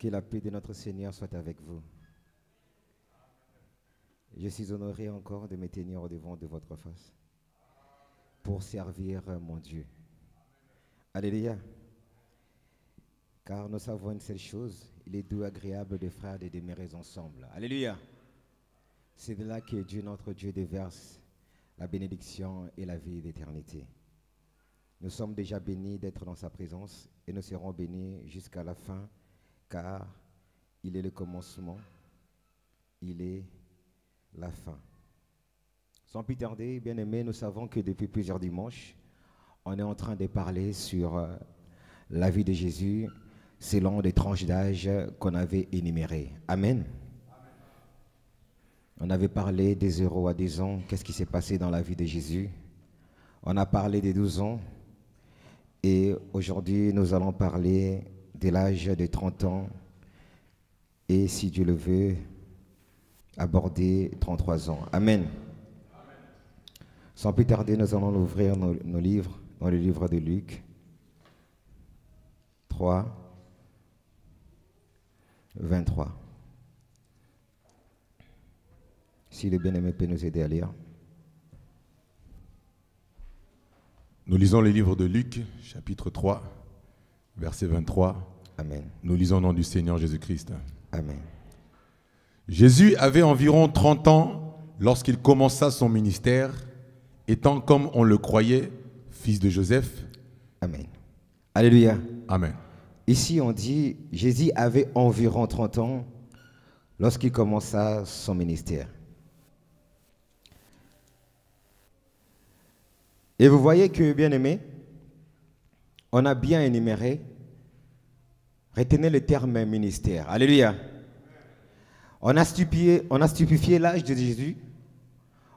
Que la paix de notre Seigneur soit avec vous. Je suis honoré encore de me tenir au devant de votre face pour servir mon Dieu. Alléluia. Car nous savons une seule chose, il est doux, agréable de frères de demeurer ensemble. Alléluia. C'est de là que Dieu, notre Dieu, déverse la bénédiction et la vie d'éternité. Nous sommes déjà bénis d'être dans sa présence et nous serons bénis jusqu'à la fin, car il est le commencement, il est la fin. Sans plus tarder, bien-aimés, nous savons que depuis plusieurs dimanches, on est en train de parler sur la vie de Jésus selon des tranches d'âge qu'on avait énumérées. Amen. On avait parlé des 0 à 10 ans, qu'est-ce qui s'est passé dans la vie de Jésus. On a parlé des 12 ans et aujourd'hui nous allons parler de l'âge de 30 ans et si Dieu le veut, aborder 33 ans. Amen. Sans plus tarder, nous allons ouvrir nos livres dans le livre de Luc 3, 23. Si le bien-aimé peut nous aider à lire. Nous lisons le livre de Luc, chapitre 3, verset 23. Amen. Nous lisons au nom du Seigneur Jésus-Christ. Amen. Jésus avait environ 30 ans lorsqu'il commença son ministère, étant comme on le croyait, fils de Joseph. Amen. Alléluia. Amen. Ici, on dit, Jésus avait environ 30 ans lorsqu'il commença son ministère. Et vous voyez que, bien aimé, on a bien énuméré, retenez le terme ministère. Alléluia. On a stupéfié l'âge de Jésus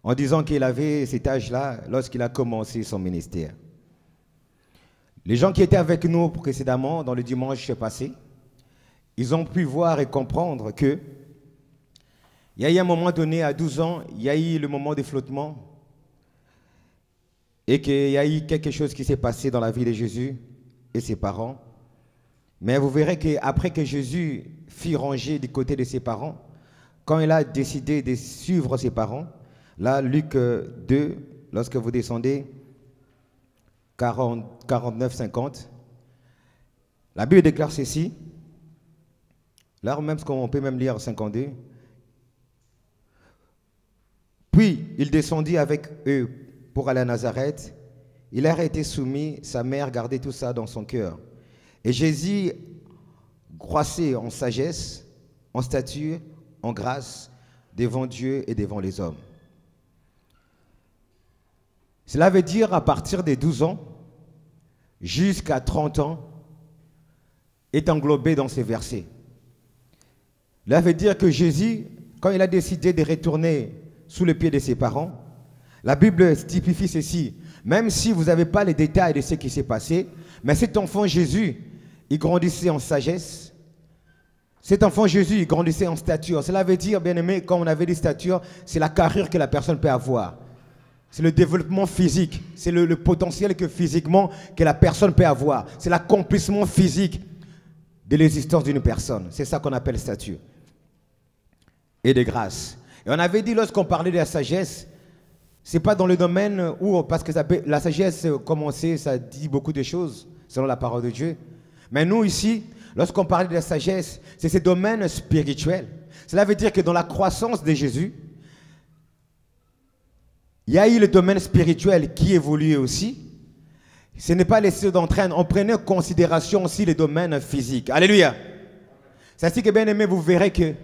en disant qu'il avait cet âge-là lorsqu'il a commencé son ministère. Les gens qui étaient avec nous précédemment, dans le dimanche passé, ils ont pu voir et comprendre que il y a eu un moment donné, à 12 ans, il y a eu le moment de flottement et qu'il y a eu quelque chose qui s'est passé dans la vie de Jésus et ses parents. Mais vous verrez qu'après que Jésus fut rangé du côté de ses parents, quand il a décidé de suivre ses parents, là, Luc 2, lorsque vous descendez, 49-50, la Bible déclare ceci, là même, on peut même lire 52. Puis, il descendit avec eux pour aller à Nazareth. Il a été soumis, sa mère gardait tout ça dans son cœur. Et Jésus croissait en sagesse, en stature, en grâce, devant Dieu et devant les hommes. Cela veut dire à partir des 12 ans jusqu'à 30 ans est englobé dans ces versets. Cela veut dire que Jésus, quand il a décidé de retourner sous le pied de ses parents, la Bible typifie ceci. Même si vous n'avez pas les détails de ce qui s'est passé, mais cet enfant Jésus, il grandissait en sagesse. Cet enfant Jésus, il grandissait en stature. Cela veut dire, bien aimé, quand on avait des statures, c'est la carrure que la personne peut avoir. C'est le développement physique. C'est le potentiel que physiquement que la personne peut avoir. C'est l'accomplissement physique de l'existence d'une personne. C'est ça qu'on appelle stature. Et de grâce. Et on avait dit, lorsqu'on parlait de la sagesse, c'est pas dans le domaine où, parce que la sagesse, comme on sait, ça dit beaucoup de choses, selon la parole de Dieu. Mais nous, ici, lorsqu'on parle de la sagesse, c'est ce domaine spirituel. Cela veut dire que dans la croissance de Jésus, il y a eu le domaine spirituel qui évoluait aussi. Ce n'est pas laissé d'entraîner. On prenait en considération aussi le domaine physique. Alléluia. C'est ainsi que, bien aimé, vous verrez que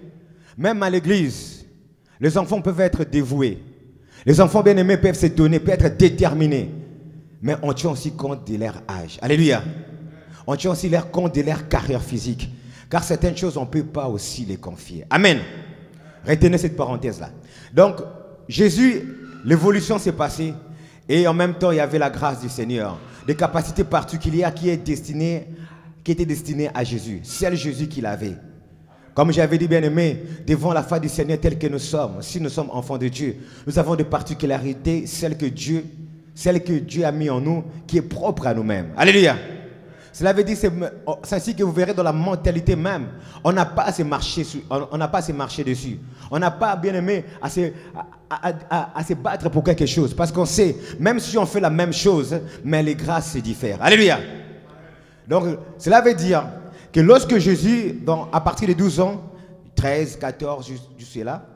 même à l'église, les enfants peuvent être dévoués. Les enfants bien-aimés peuvent se donner, peuvent être déterminés. Mais on tient aussi compte de leur âge. Alléluia. On tient aussi compte de leur carrière physique. Car certaines choses, on ne peut pas aussi les confier. Amen. Retenez cette parenthèse-là. Donc, Jésus, l'évolution s'est passée. Et en même temps, il y avait la grâce du Seigneur. Des capacités particulières qui étaient destinées à Jésus. Seul Jésus qui l'avait. Comme j'avais dit, bien-aimé, devant la face du Seigneur tel que nous sommes, si nous sommes enfants de Dieu, nous avons des particularités, celles que Dieu a mis en nous, qui est propre à nous-mêmes. Alléluia. Cela veut dire, c'est ainsi que vous verrez dans la mentalité même. On n'a pas à se marcher, on n'a pas à se marcher dessus. On n'a pas, bien aimé, à se battre pour quelque chose. Parce qu'on sait, même si on fait la même chose, mais les grâces se diffèrent. Alléluia. Donc, cela veut dire que lorsque Jésus, à partir de 12 ans, 13, 14, jusqu'à là,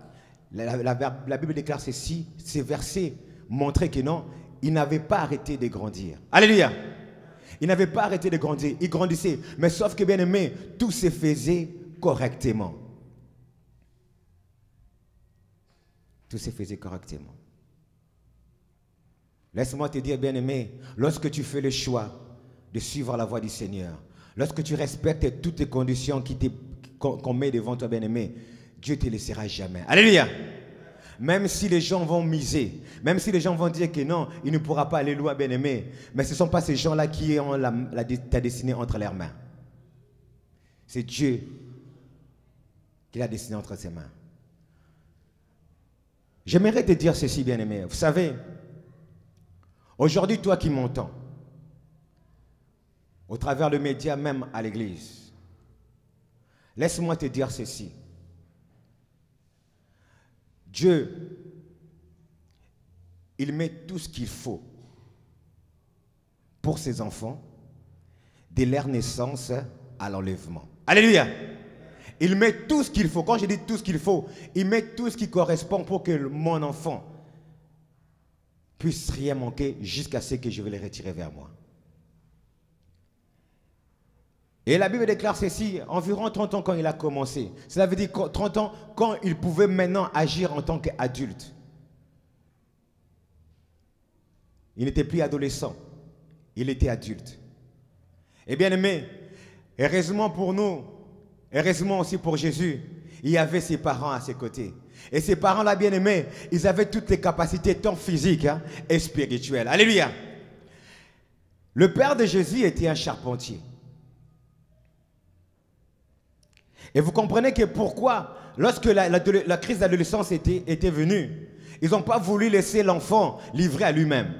la Bible déclare ceci, ces versets montraient que non, il n'avait pas arrêté de grandir. Alléluia. Il n'avait pas arrêté de grandir, il grandissait. Mais sauf que, bien aimé, tout se faisait correctement. Tout se faisait correctement. Laisse-moi te dire, bien aimé, lorsque tu fais le choix de suivre la voie du Seigneur, lorsque tu respectes toutes les conditions qu'on met devant toi, bien aimé, Dieu ne te laissera jamais. Alléluia. Même si les gens vont miser, même si les gens vont dire que non, il ne pourra pas aller loin, bien aimé, mais ce ne sont pas ces gens-là qui ont ta destinée entre leurs mains. C'est Dieu qui l'a destinée entre ses mains. J'aimerais te dire ceci, bien aimé. Vous savez, aujourd'hui, toi qui m'entends, au travers le média, même à l'église, laisse-moi te dire ceci. Dieu, il met tout ce qu'il faut pour ses enfants, de leur naissance à l'enlèvement. Alléluia! Il met tout ce qu'il faut. Quand je dis tout ce qu'il faut, il met tout ce qui correspond pour que mon enfant puisse rien manquer jusqu'à ce que je vais le retirer vers moi. Et la Bible déclare ceci, environ 30 ans quand il a commencé. Cela veut dire 30 ans quand il pouvait maintenant agir en tant qu'adulte. Il n'était plus adolescent, il était adulte. Et bien aimé, heureusement pour nous, heureusement aussi pour Jésus, il y avait ses parents à ses côtés. Et ces parents-là, bien aimés, ils avaient toutes les capacités tant physiques et spirituelles. Alléluia. Le père de Jésus était un charpentier. Et vous comprenez que pourquoi, lorsque la crise d'adolescence était venue, ils n'ont pas voulu laisser l'enfant livré à lui-même.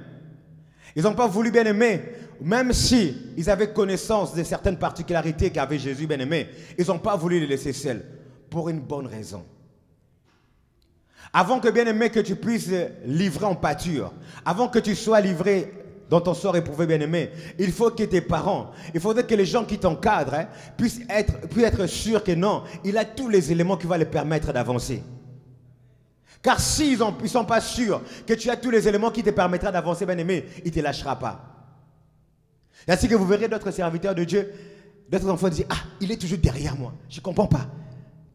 Ils n'ont pas voulu, bien aimé, même si ils avaient connaissance de certaines particularités qu'avait Jésus, bien aimé, ils n'ont pas voulu le laisser seul, pour une bonne raison. Avant que, bien aimé, que tu puisses livrer en pâture, avant que tu sois livré dans ton sort éprouvé, bien aimé, il faut que tes parents, il faudrait que les gens qui t'encadrent puissent être sûrs que non, il a tous les éléments qui vont les permettre d'avancer. Car s'ils ne sont pas sûrs que tu as tous les éléments qui te permettront d'avancer, bien aimé, il ne te lâchera pas. Et ainsi que vous verrez d'autres serviteurs de Dieu, d'autres enfants dire, ah, il est toujours derrière moi, je ne comprends pas.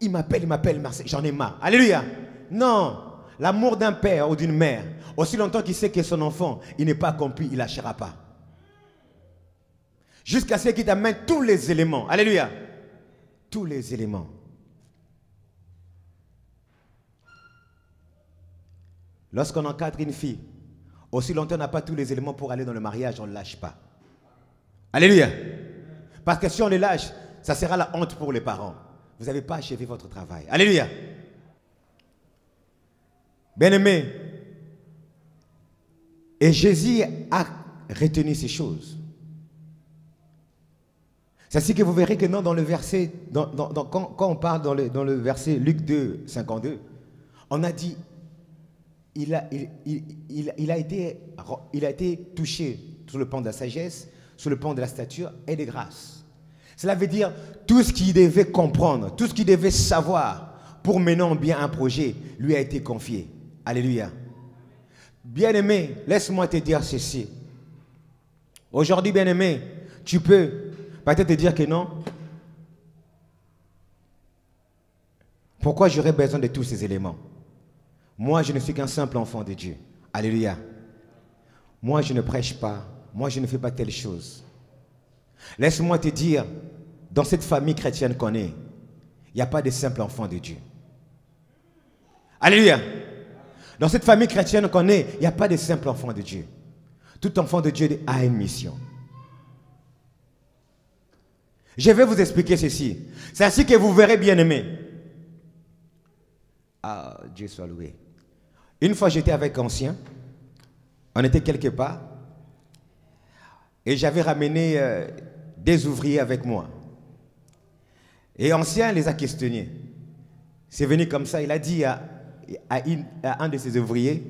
Il m'appelle, j'en ai marre. Alléluia. Non, l'amour d'un père ou d'une mère, aussi longtemps qu'il sait que son enfant, il n'est pas accompli, il ne lâchera pas. Jusqu'à ce qu'il t'amène tous les éléments. Alléluia. Tous les éléments. Lorsqu'on encadre une fille, aussi longtemps on n'a pas tous les éléments pour aller dans le mariage, on ne lâche pas. Alléluia. Parce que si on les lâche, ça sera la honte pour les parents. Vous n'avez pas achevé votre travail. Alléluia. Bien-aimé, et Jésus a retenu ces choses. C'est ainsi que vous verrez que non, dans le verset, quand on parle dans le verset Luc 2, 52, on a dit, il a été touché sur le plan de la sagesse, sur le plan de la stature et des grâces. Cela veut dire tout ce qu'il devait comprendre, tout ce qu'il devait savoir pour mener en bien un projet, lui a été confié. Alléluia. Bien-aimé, laisse-moi te dire ceci. Aujourd'hui, bien-aimé, tu peux peut-être te dire que non. Pourquoi j'aurais besoin de tous ces éléments? Moi, je ne suis qu'un simple enfant de Dieu. Alléluia. Moi, je ne prêche pas. Moi, je ne fais pas telle chose. Laisse-moi te dire, dans cette famille chrétienne qu'on est, il n'y a pas de simples enfants de Dieu. Alléluia. Dans cette famille chrétienne qu'on est, il n'y a pas de simples enfants de Dieu. Tout enfant de Dieu a une mission. Je vais vous expliquer ceci. C'est ainsi que vous verrez, bien-aimés. Ah, Dieu soit loué. Une fois, j'étais avec Ancien. On était quelque part. Et j'avais ramené des ouvriers avec moi. Et ancien les a questionnés. C'est venu comme ça, il a dit à un de ses ouvriers,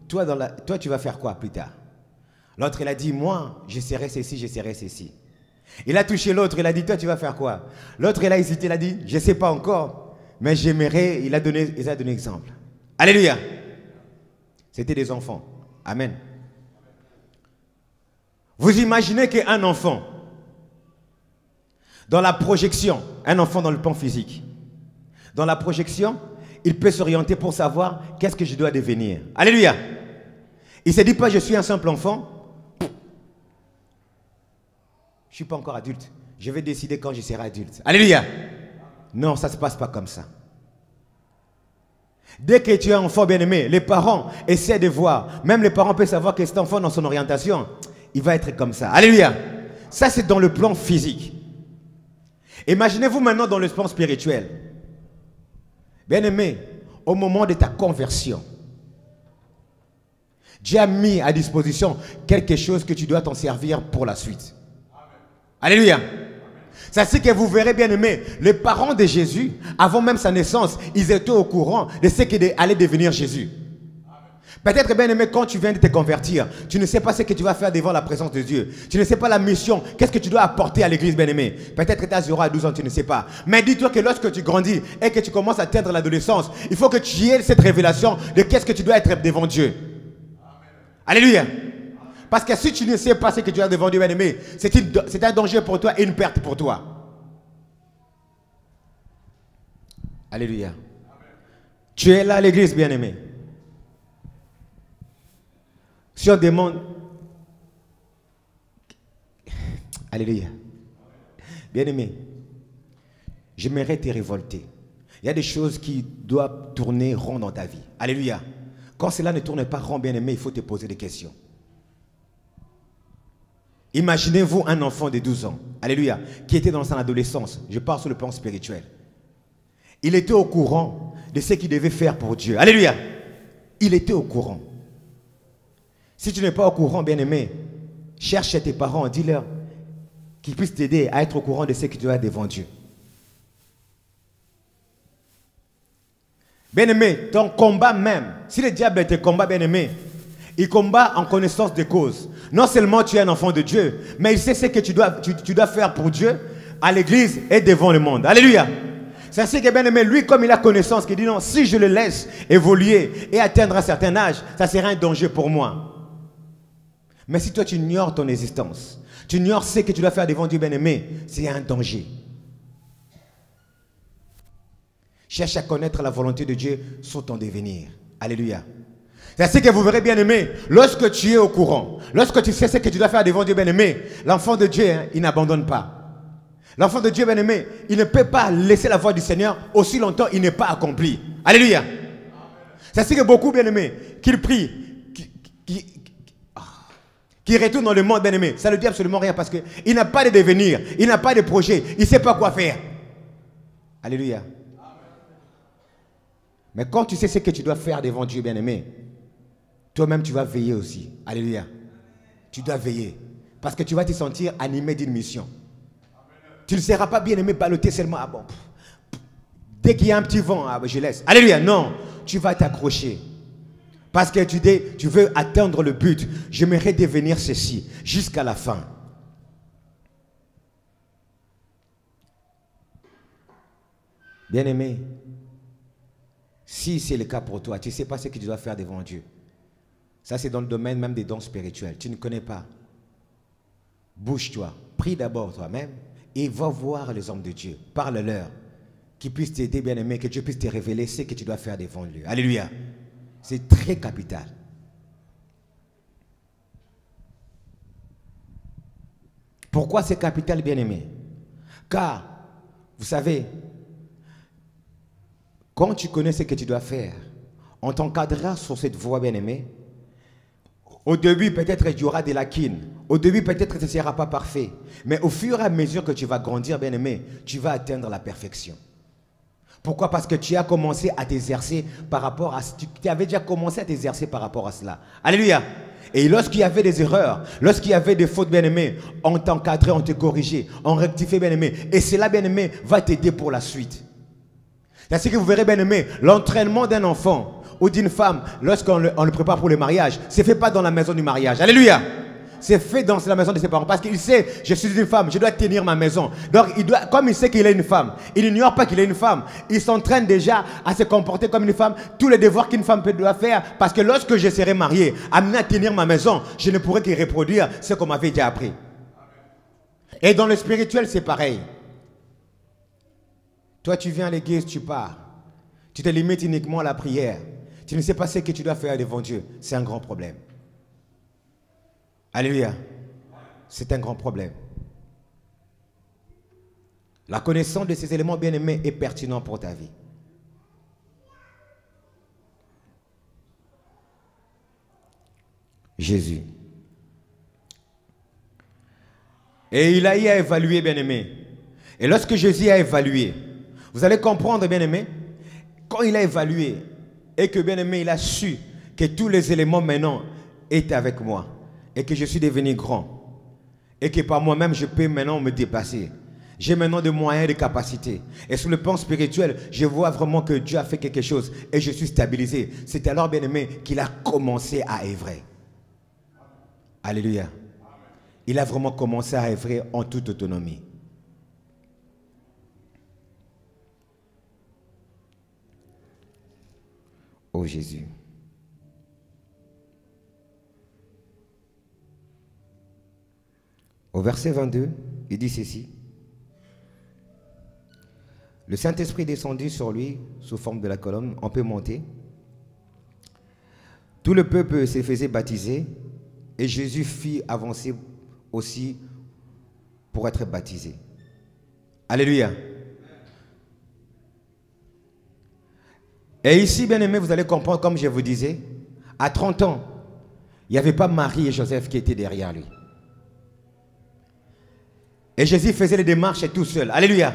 toi, tu vas faire quoi plus tard? L'autre, il a dit, moi, je serai ceci, je serai ceci. Il a touché l'autre, il a dit, toi, tu vas faire quoi? L'autre, il a hésité, il a dit, je ne sais pas encore, mais j'aimerais, il a donné exemple. Alléluia. C'était des enfants. Amen. Vous imaginez qu'un enfant, dans la projection, un enfant dans le plan physique, dans la projection, il peut s'orienter pour savoir qu'est-ce que je dois devenir. Alléluia. Il ne se dit pas, je suis un simple enfant. Je ne suis pas encore adulte. Je vais décider quand je serai adulte. Alléluia. Non, ça ne se passe pas comme ça. Dès que tu es enfant bien-aimé, les parents essaient de voir. Même les parents peuvent savoir que cet enfant, dans son orientation, il va être comme ça. Alléluia. Ça, c'est dans le plan physique. Imaginez-vous maintenant dans le plan spirituel. Bien-aimé, au moment de ta conversion, Dieu a mis à disposition quelque chose que tu dois t'en servir pour la suite. Amen. Alléluia. Ça c'est que vous verrez, bien aimé, les parents de Jésus, avant même sa naissance, ils étaient au courant de ce qui allait devenir Jésus. Peut-être, bien aimé, quand tu viens de te convertir, tu ne sais pas ce que tu vas faire devant la présence de Dieu. Tu ne sais pas la mission, qu'est-ce que tu dois apporter à l'église, bien aimé. Peut-être que tu as 0 à 12 ans, tu ne sais pas. Mais dis-toi que lorsque tu grandis et que tu commences à atteindre l'adolescence, il faut que tu aies cette révélation de qu'est-ce que tu dois être devant Dieu. Alléluia. Parce que si tu ne sais pas ce que tu as devant Dieu, bien-aimé, c'est un danger pour toi et une perte pour toi. Alléluia. Tu es là à l'église, bien-aimé. Si on demande... Alléluia. Bien-aimé, j'aimerais te révolter. Il y a des choses qui doivent tourner rond dans ta vie. Alléluia. Quand cela ne tourne pas rond, bien-aimé, il faut te poser des questions. Imaginez-vous un enfant de 12 ans, alléluia, qui était dans son adolescence. Je parle sur le plan spirituel. Il était au courant de ce qu'il devait faire pour Dieu. Alléluia. Il était au courant. Si tu n'es pas au courant, bien-aimé, cherche tes parents, dis-leur qu'ils puissent t'aider à être au courant de ce que tu as devant Dieu. Bien-aimé, ton combat même, si le diable te combat, bien-aimé, il combat en connaissance de cause. Non seulement tu es un enfant de Dieu, mais il sait ce que tu dois faire pour Dieu, à l'église et devant le monde. Alléluia. C'est ainsi que, bien-aimé, lui, comme il a connaissance, qu'il dit non, si je le laisse évoluer et atteindre un certain âge, ça sera un danger pour moi. Mais si toi tu ignores ton existence, tu ignores ce que tu dois faire devant Dieu, bien-aimé, c'est un danger. Cherche à connaître la volonté de Dieu sur ton devenir. Alléluia. C'est ainsi que vous verrez, bien-aimé, lorsque tu es au courant, lorsque tu sais ce que tu dois faire devant Dieu, bien-aimé, l'enfant de Dieu, il n'abandonne pas. L'enfant de Dieu, bien-aimé, il ne peut pas laisser la voie du Seigneur aussi longtemps il n'est pas accompli. Alléluia. C'est ainsi que beaucoup, bien-aimés, qu'ils prient, qui retourne dans le monde, bien-aimé, ça ne dit absolument rien parce qu'il n'a pas de devenir, il n'a pas de projet, il ne sait pas quoi faire. Alléluia. Mais quand tu sais ce que tu dois faire devant Dieu, bien-aimé, toi-même tu vas veiller aussi. Alléluia. Tu dois veiller. Parce que tu vas te sentir animé d'une mission. Tu ne seras pas, bien-aimé, ballotté seulement. Ah bon, dès qu'il y a un petit vent, ah, je laisse. Alléluia. Non, tu vas t'accrocher. Parce que tu veux atteindre le but. J'aimerais devenir ceci jusqu'à la fin. Bien-aimé, si c'est le cas pour toi, tu ne sais pas ce que tu dois faire devant Dieu. Ça, c'est dans le domaine même des dons spirituels. Tu ne connais pas. Bouge-toi. Prie d'abord toi-même et va voir les hommes de Dieu. Parle-leur. Qu'ils puissent t'aider, bien-aimé, que Dieu puisse te révéler ce que tu dois faire devant lui. Alléluia. C'est très capital. Pourquoi c'est capital, bien-aimé? Car, vous savez, quand tu connais ce que tu dois faire, on t'encadrera sur cette voie, bien-aimé. Au début, peut-être il y aura des lacunes. Au début, peut-être ce ne sera pas parfait. Mais au fur et à mesure que tu vas grandir, bien-aimé, tu vas atteindre la perfection. Pourquoi? Parce que tu as commencé à t'exercer par rapport à... Tu avais déjà commencé à t'exercer par rapport à cela. Alléluia. Et lorsqu'il y avait des erreurs, lorsqu'il y avait des fautes, bien-aimé, on t'encadrait, on te corrigeait, on rectifiait, bien-aimé. Et cela, bien-aimé, va t'aider pour la suite. C'est ainsi que vous verrez, bien-aimé, l'entraînement d'un enfant ou d'une femme, lorsqu'on le prépare pour le mariage, c'est fait pas dans la maison du mariage. Alléluia! C'est fait dans la maison de ses parents. Parce qu'il sait, je suis une femme, je dois tenir ma maison. Donc, comme il sait qu'il est une femme, il n'ignore pas qu'il est une femme. Il s'entraîne déjà à se comporter comme une femme. Tous les devoirs qu'une femme doit faire. Parce que lorsque je serai marié, amené à tenir ma maison, je ne pourrai que reproduire ce qu'on m'avait déjà appris. Et dans le spirituel, c'est pareil. Toi, tu viens à l'église, tu pars. Tu te limites uniquement à la prière. Tu ne sais pas ce que tu dois faire devant Dieu. C'est un grand problème. Alléluia. C'est un grand problème. La connaissance de ces éléments bien-aimés est pertinente pour ta vie. Jésus. Et il a eu à évaluer, bien-aimé. Et lorsque Jésus a évalué, vous allez comprendre, bien-aimé, quand il a évalué et que, bien-aimé, il a su que tous les éléments maintenant étaient avec moi. Et que je suis devenu grand. Et que par moi-même, je peux maintenant me dépasser. J'ai maintenant des moyens et des capacités. Et sur le plan spirituel, je vois vraiment que Dieu a fait quelque chose. Et je suis stabilisé. C'est alors, bien-aimé, qu'il a commencé à œuvrer. Alléluia. Il a vraiment commencé à œuvrer en toute autonomie. Oh Jésus. Au verset 22, il dit ceci. Le Saint-Esprit descendit sur lui sous forme de la colonne, on peut monter. Tout le peuple se faisait baptiser et Jésus fit avancer aussi pour être baptisé. Alléluia. Et ici, bien aimé, vous allez comprendre, comme je vous disais, à 30 ans, il n'y avait pas Marie et Joseph qui étaient derrière lui. Et Jésus faisait les démarches tout seul. Alléluia.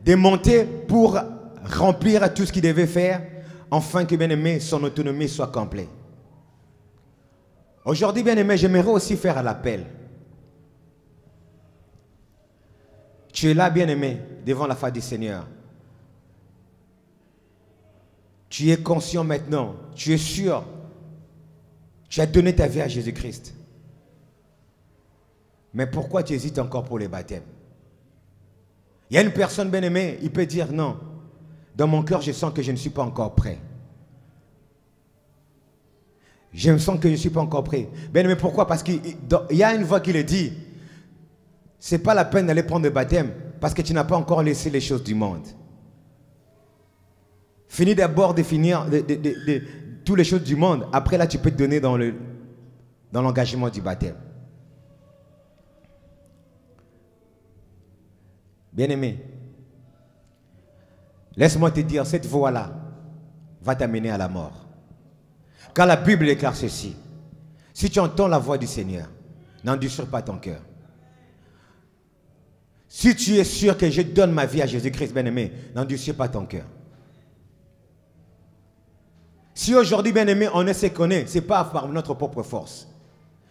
De monter pour remplir tout ce qu'il devait faire, afin que, bien aimé, son autonomie soit complète. Aujourd'hui, bien aimé, j'aimerais aussi faire un appel. Tu es là, bien aimé, devant la face du Seigneur. Tu es conscient maintenant, tu es sûr, tu as donné ta vie à Jésus-Christ. Mais pourquoi tu hésites encore pour les baptêmes? Il y a une personne bien aimée, il peut dire non. Dans mon cœur, je sens que je ne suis pas encore prêt. Je me sens que je ne suis pas encore prêt. Bien aimé, pourquoi? Parce qu'il y a une voix qui le dit. Ce n'est pas la peine d'aller prendre le baptême parce que tu n'as pas encore laissé les choses du monde. Finis d'abord de finir toutes les choses du monde. Après là, tu peux te donner dans l'engagement du baptême. Bien-aimé, laisse-moi te dire, cette voie-là va t'amener à la mort. Car la Bible déclare ceci. Si tu entends la voix du Seigneur, n'endurcis pas ton cœur. Si tu es sûr que je donne ma vie à Jésus-Christ, bien-aimé, n'endurcis pas ton cœur. Si aujourd'hui, bien-aimé, on ne se connaît, ce n'est pas par notre propre force,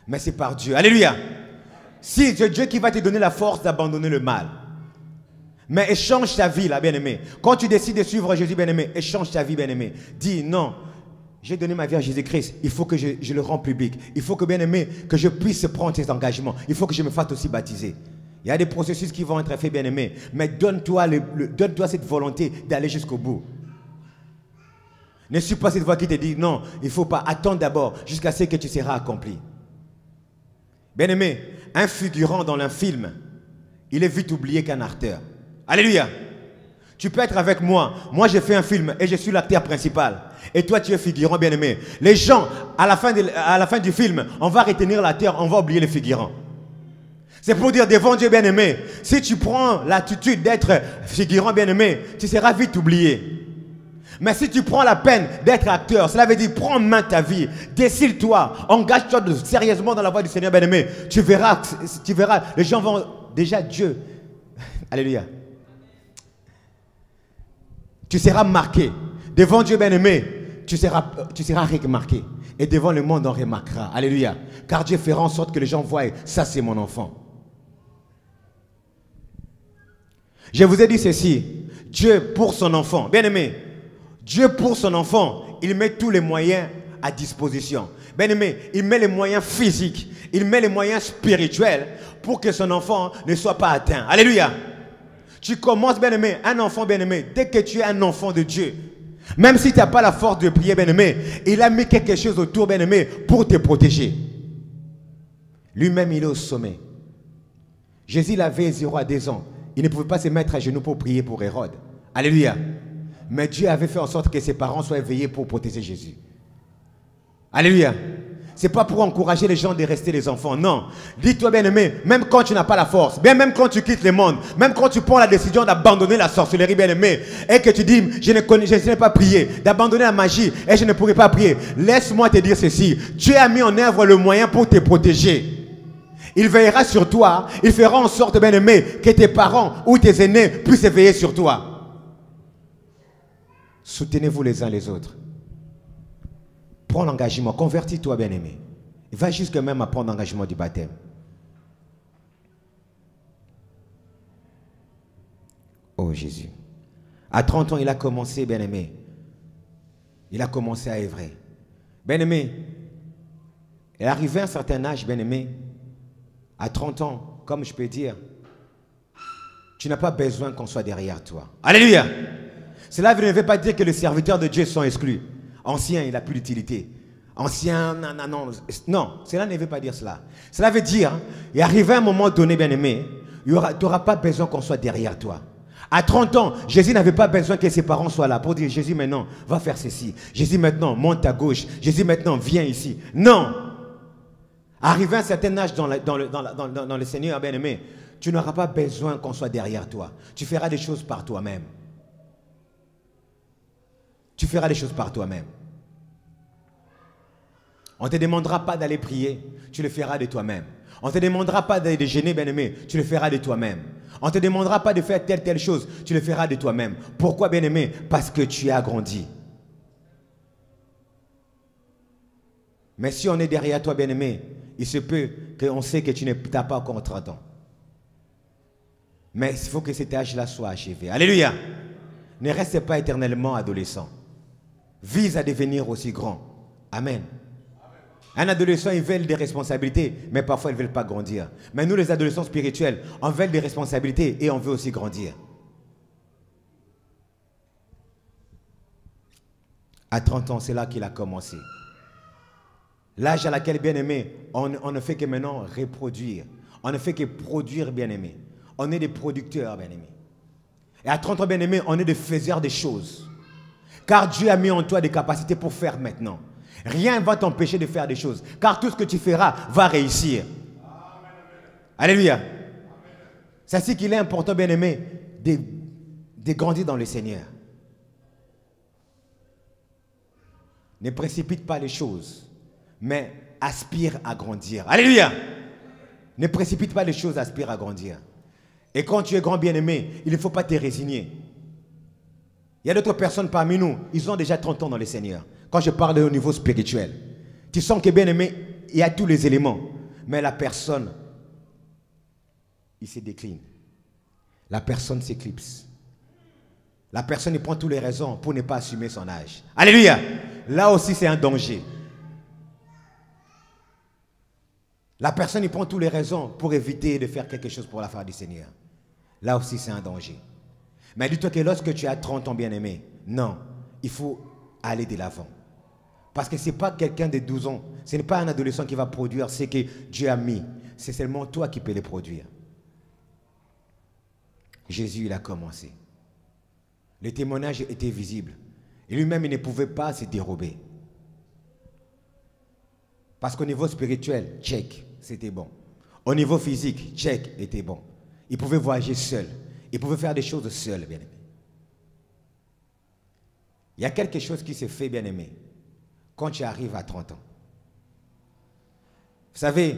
mais c'est par Dieu. Alléluia. Si c'est Dieu qui va te donner la force d'abandonner le mal. Mais échange ta vie, là, bien-aimé. Quand tu décides de suivre Jésus, bien-aimé, échange ta vie, bien-aimé. Dis non, j'ai donné ma vie à Jésus-Christ. Il faut que je le rende public. Il faut que, bien-aimé, que je puisse prendre ces engagements. Il faut que je me fasse aussi baptiser. Il y a des processus qui vont être faits, bien-aimé. Mais donne-toi cette volonté d'aller jusqu'au bout. Ne suis pas cette voix qui te dit non, il ne faut pas attendre d'abord jusqu'à ce que tu seras accompli. Bien-aimé, un figurant dans un film, il est vite oublié qu'un acteur. Alléluia. Tu peux être avec moi. Moi, j'ai fait un film et je suis l'acteur principal. Et toi, tu es figurant, bien-aimé. Les gens, à la fin du film, on va retenir l'acteur, on va oublier le figurant. C'est pour dire devant Dieu, bien-aimé, si tu prends l'attitude d'être figurant, bien-aimé, tu seras vite oublié. Mais si tu prends la peine d'être acteur, cela veut dire prends en main ta vie, décide-toi, engage-toi sérieusement dans la voie du Seigneur, bien-aimé. Tu verras, les gens vont déjà Dieu. Alléluia. Tu seras marqué. Devant Dieu, bien-aimé, tu seras remarqué. Et devant le monde, on remarquera. Alléluia. Car Dieu fera en sorte que les gens voient, ça c'est mon enfant. Je vous ai dit ceci. Dieu pour son enfant. Bien aimé, Dieu pour son enfant, il met tous les moyens à disposition. Bien aimé, il met les moyens physiques, il met les moyens spirituels pour que son enfant ne soit pas atteint. Alléluia. Tu commences, bien aimé, un enfant bien aimé, dès que tu es un enfant de Dieu, même si tu n'as pas la force de prier, bien aimé, il a mis quelque chose autour, bien aimé, pour te protéger. Lui-même, il est au sommet. Jésus, il avait 0 à 2 ans. Il ne pouvait pas se mettre à genoux pour prier pour Hérode. Alléluia. Mais Dieu avait fait en sorte que ses parents soient éveillés pour protéger Jésus. Alléluia. Ce n'est pas pour encourager les gens de rester les enfants. Non. Dis-toi, bien-aimé, même quand tu n'as pas la force, même quand tu quittes le monde, même quand tu prends la décision d'abandonner la sorcellerie, bien-aimé, et que tu dis, je ne sais pas prier, d'abandonner la magie, et je ne pourrai pas prier. Laisse-moi te dire ceci. Dieu a mis en œuvre le moyen pour te protéger. Il veillera sur toi. Il fera en sorte, bien-aimé, que tes parents ou tes aînés puissent veiller sur toi. Soutenez-vous les uns les autres. Prends l'engagement. Convertis-toi, bien-aimé. Va jusqu'à même à prendre l'engagement du baptême. Oh Jésus. À 30 ans, il a commencé, bien-aimé. Il a commencé à œuvrer. Bien-aimé, il est arrivé à un certain âge, bien-aimé. À 30 ans, comme je peux dire, tu n'as pas besoin qu'on soit derrière toi. Alléluia. Cela ne veut pas dire que les serviteurs de Dieu sont exclus. Ancien, il n'a plus d'utilité. Ancien, non, cela ne veut pas dire cela. Cela veut dire, il arrive un moment donné, bien-aimé, tu n'auras pas besoin qu'on soit derrière toi. À 30 ans, Jésus n'avait pas besoin que ses parents soient là pour dire, Jésus maintenant, va faire ceci. Jésus maintenant, monte à gauche. Jésus maintenant, viens ici. Non. Arrivé à un certain âge dans le Seigneur, bien-aimé, tu n'auras pas besoin qu'on soit derrière toi. Tu feras des choses par toi-même. Tu feras des choses par toi-même. On ne te demandera pas d'aller prier, tu le feras de toi-même. On ne te demandera pas d'aller déjeuner, bien-aimé, tu le feras de toi-même. On ne te demandera pas de faire telle chose, tu le feras de toi-même. Pourquoi, bien-aimé? Parce que tu as grandi. Mais si on est derrière toi, bien-aimé, il se peut qu'on sait que tu n'as pas encore 30 ans. Mais il faut que cet âge-là soit achevé. Alléluia. Ne reste pas éternellement adolescent. Vise à devenir aussi grand. Amen. Un adolescent, il veut des responsabilités, mais parfois, il ne veut pas grandir. Mais nous, les adolescents spirituels, on veut des responsabilités et on veut aussi grandir. À 30 ans, c'est là qu'il a commencé. L'âge à laquelle, bien-aimé, on ne fait que maintenant reproduire. On ne fait que produire, bien-aimé. On est des producteurs, bien-aimé. Et à 30 ans, bien-aimé, on est des faiseurs des choses. Car Dieu a mis en toi des capacités pour faire maintenant. Rien ne va t'empêcher de faire des choses. Car tout ce que tu feras va réussir. Amen. Alléluia. C'est ainsi qu'il est important, bien-aimé, de grandir dans le Seigneur. Ne précipite pas les choses, mais aspire à grandir. Alléluia. Ne précipite pas les choses, aspire à grandir. Et quand tu es grand, bien-aimé, il ne faut pas te résigner. Il y a d'autres personnes parmi nous, ils ont déjà 30 ans dans le Seigneur. Quand je parle au niveau spirituel, tu sens que, bien-aimé, il y a tous les éléments. Mais la personne, il se décline. La personne s'éclipse. La personne, il prend toutes les raisons pour ne pas assumer son âge. Alléluia. Là aussi, c'est un danger. La personne, il prend toutes les raisons pour éviter de faire quelque chose pour la faveur du Seigneur. Là aussi, c'est un danger. Mais dis-toi que lorsque tu as 30 ans, bien-aimé, non, il faut aller de l'avant. Parce que ce n'est pas quelqu'un de 12 ans, ce n'est pas un adolescent qui va produire ce que Dieu a mis. C'est seulement toi qui peux les produire. Jésus, il a commencé. Le témoignage était visible. Et lui-même, il ne pouvait pas se dérober. Parce qu'au niveau spirituel, check, c'était bon. Au niveau physique, check, était bon. Il pouvait voyager seul. Il pouvait faire des choses seul, bien-aimé. Il y a quelque chose qui se fait, bien-aimé, quand tu arrives à 30 ans. Vous savez,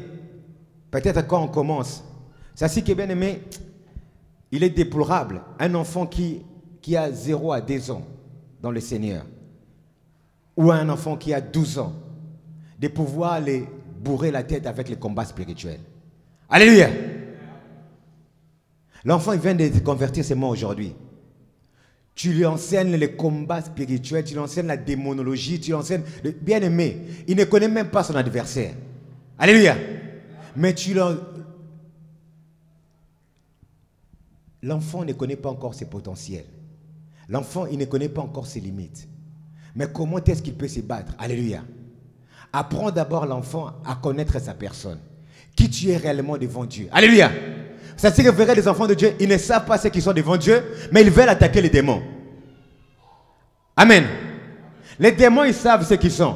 peut-être quand on commence, c'est ainsi que, bien-aimé, il est déplorable, un enfant qui a 0 à 2 ans dans le Seigneur, ou un enfant qui a 12 ans, de pouvoir les bourrer la tête avec les combats spirituels. Alléluia. L'enfant, il vient de se convertir seulement aujourd'hui. Tu lui enseignes les combats spirituels, tu lui enseignes la démonologie, tu lui enseignes le bien-aimé. Il ne connaît même pas son adversaire. Alléluia. Mais l'enfant ne connaît pas encore ses potentiels. L'enfant, il ne connaît pas encore ses limites. Mais comment est-ce qu'il peut se battre? Alléluia. Apprends d'abord l'enfant à connaître sa personne. Qui tu es réellement devant Dieu. Alléluia. Ça c'est que vous verrez les enfants de Dieu, ils ne savent pas ce qu'ils sont devant Dieu, mais ils veulent attaquer les démons. Amen. Les démons, ils savent ce qu'ils sont.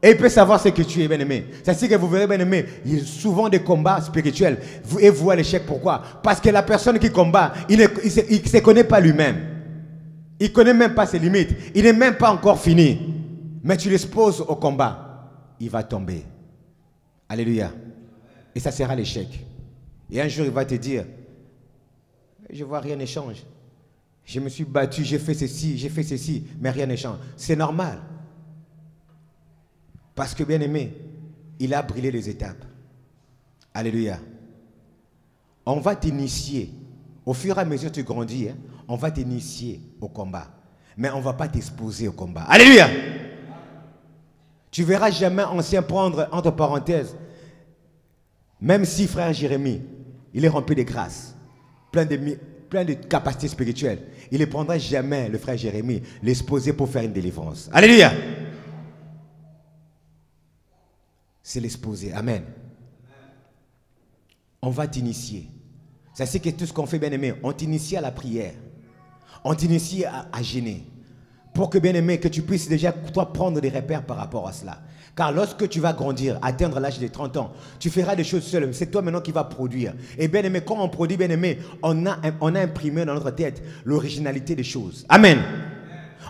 Et ils peuvent savoir ce que tu es, bien-aimé. Ça c'est que vous verrez, bien-aimé, il y a souvent des combats spirituels. Et vous à l'échec, pourquoi? Parce que la personne qui combat, il ne se connaît pas lui-même. Il ne connaît même pas ses limites. Il n'est même pas encore fini. Mais tu l'exposes au combat. Il va tomber. Alléluia. Et ça sera l'échec. Et un jour, il va te dire, je vois rien ne change. Je me suis battu, j'ai fait ceci, mais rien ne change. C'est normal. Parce que, bien aimé, il a brûlé les étapes. Alléluia. On va t'initier. Au fur et à mesure que tu grandis, hein, on va t'initier au combat. Mais on ne va pas t'exposer au combat. Alléluia. Tu ne verras jamais ancien prendre, entre parenthèses, même si frère Jérémie, il est rempli de grâce, plein de capacités spirituelles, il ne prendra jamais, le frère Jérémie, l'exposer pour faire une délivrance. Alléluia. C'est l'exposer. Amen. On va t'initier. Ça c'est que tout ce qu'on fait, bien aimé, on t'initie à la prière. On t'initie à gêner. Pour que, bien aimé, que tu puisses déjà, toi, prendre des repères par rapport à cela. Car lorsque tu vas grandir, atteindre l'âge de 30 ans, tu feras des choses seul. C'est toi maintenant qui vas produire. Et bien aimé, quand on produit, bien aimé, on a imprimé dans notre tête l'originalité des choses. Amen.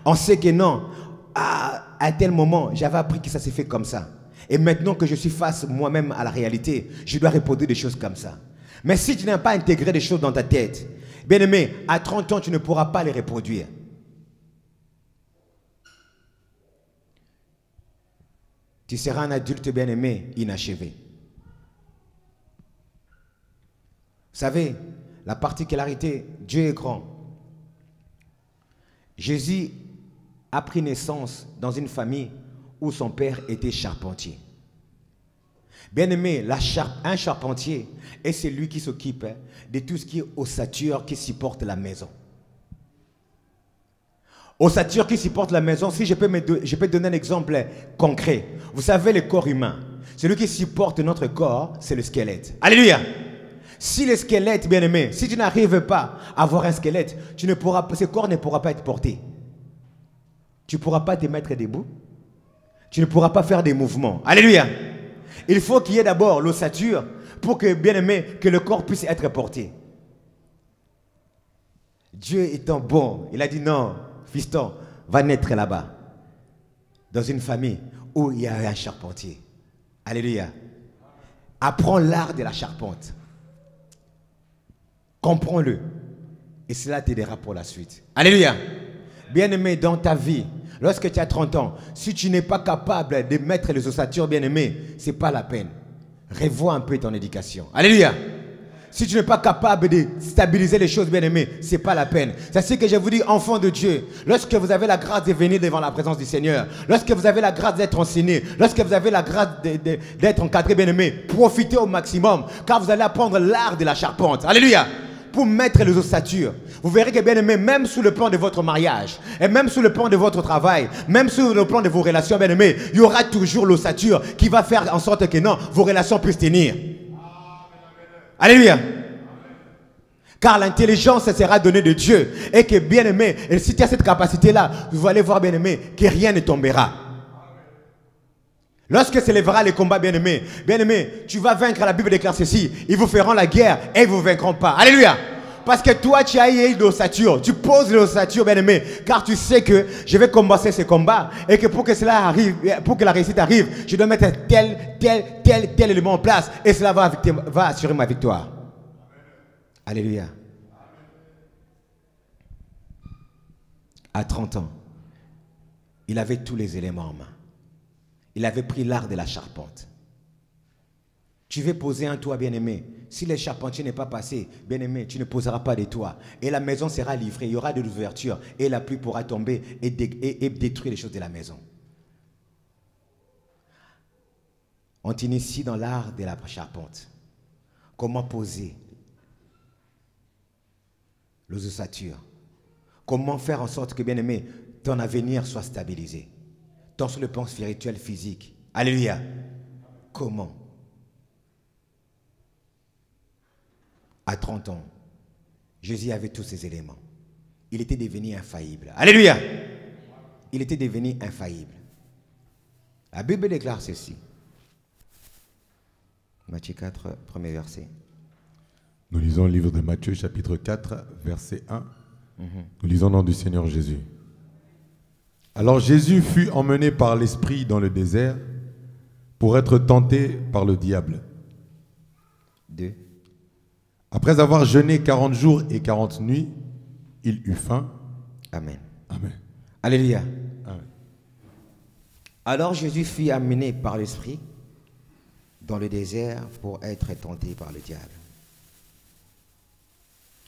On sait que non, à tel moment, j'avais appris que ça s'est fait comme ça. Et maintenant que je suis face moi-même à la réalité, je dois reproduire des choses comme ça. Mais si tu n'as pas intégré des choses dans ta tête, bien aimé, à 30 ans, tu ne pourras pas les reproduire. Tu seras un adulte bien-aimé, inachevé. Vous savez, la particularité, Dieu est grand. Jésus a pris naissance dans une famille où son père était charpentier. Bien-aimé, un charpentier est celui qui s'occupe de tout ce qui est ossature qui supporte la maison. Ossature qui supporte la maison, si je peux donner un exemple concret. Vous savez, le corps humain, celui qui supporte notre corps, c'est le squelette. Alléluia. Si le squelette, bien-aimé, si tu n'arrives pas à avoir un squelette, ce corps ne pourra pas être porté. Tu ne pourras pas te mettre debout. Tu ne pourras pas faire des mouvements. Alléluia. Il faut qu'il y ait d'abord l'ossature pour que, bien-aimé, que le corps puisse être porté. Dieu étant bon, il a dit non, fiston, va naître là-bas, dans une famille où il y a un charpentier. Alléluia. Apprends l'art de la charpente. Comprends-le. Et cela t'aidera pour la suite. Alléluia. Bien-aimé, dans ta vie, lorsque tu as 30 ans, si tu n'es pas capable de mettre les ossatures, bien-aimé, ce n'est pas la peine. Revois un peu ton éducation. Alléluia. Si tu n'es pas capable de stabiliser les choses, bien-aimés, ce n'est pas la peine. C'est ce que je vous dis, enfants de Dieu. Lorsque vous avez la grâce de venir devant la présence du Seigneur, lorsque vous avez la grâce d'être enseigné, lorsque vous avez la grâce d'être encadré, bien-aimés, profitez au maximum, car vous allez apprendre l'art de la charpente. Alléluia. Pour mettre les ossatures. Vous verrez que, bien aimé, même sous le plan de votre mariage, et même sous le plan de votre travail, même sous le plan de vos relations, bien aimé, il y aura toujours l'ossature qui va faire en sorte que non, vos relations puissent tenir. Alléluia. Car l'intelligence sera donnée de Dieu. Et que, bien aimé, et si tu as cette capacité-là, vous allez voir, bien aimé, que rien ne tombera. Lorsque s'élèvera les combats, bien-aimés, tu vas vaincre, la Bible déclare ceci, ils vous feront la guerre et ils ne vous vaincront pas. Alléluia. Parce que toi, tu as eu l'ossature, tu poses l'ossature, bien-aimé, car tu sais que je vais combattre ces combats et que pour que cela arrive, pour que la réussite arrive, je dois mettre tel élément en place et cela va assurer ma victoire. Alléluia. À 30 ans, il avait tous les éléments en main. Il avait pris l'art de la charpente. Tu veux poser un toit, bien-aimé. Si le charpentier n'est pas passé, bien-aimé, tu ne poseras pas de toit. Et la maison sera livrée, il y aura de l'ouverture. Et la pluie pourra tomber et détruire les choses de la maison. On t'initie dans l'art de la charpente. Comment poser l'ossature. Comment faire en sorte que, bien-aimé, ton avenir soit stabilisé. Tant sur le plan spirituel, physique. Alléluia. Comment? À 30 ans, Jésus avait tous ces éléments. Il était devenu infaillible. Alléluia. Il était devenu infaillible. La Bible déclare ceci. Matthieu 4, premier verset. Nous lisons le livre de Matthieu, chapitre 4, verset 1. Nous lisons au nom du Seigneur Jésus. Alors Jésus fut emmené par l'Esprit dans le désert pour être tenté par le diable. 2. Après avoir jeûné 40 jours et 40 nuits, il eut faim. Amen. Amen. Alléluia. Amen. Alors Jésus fut amené par l'Esprit dans le désert pour être tenté par le diable.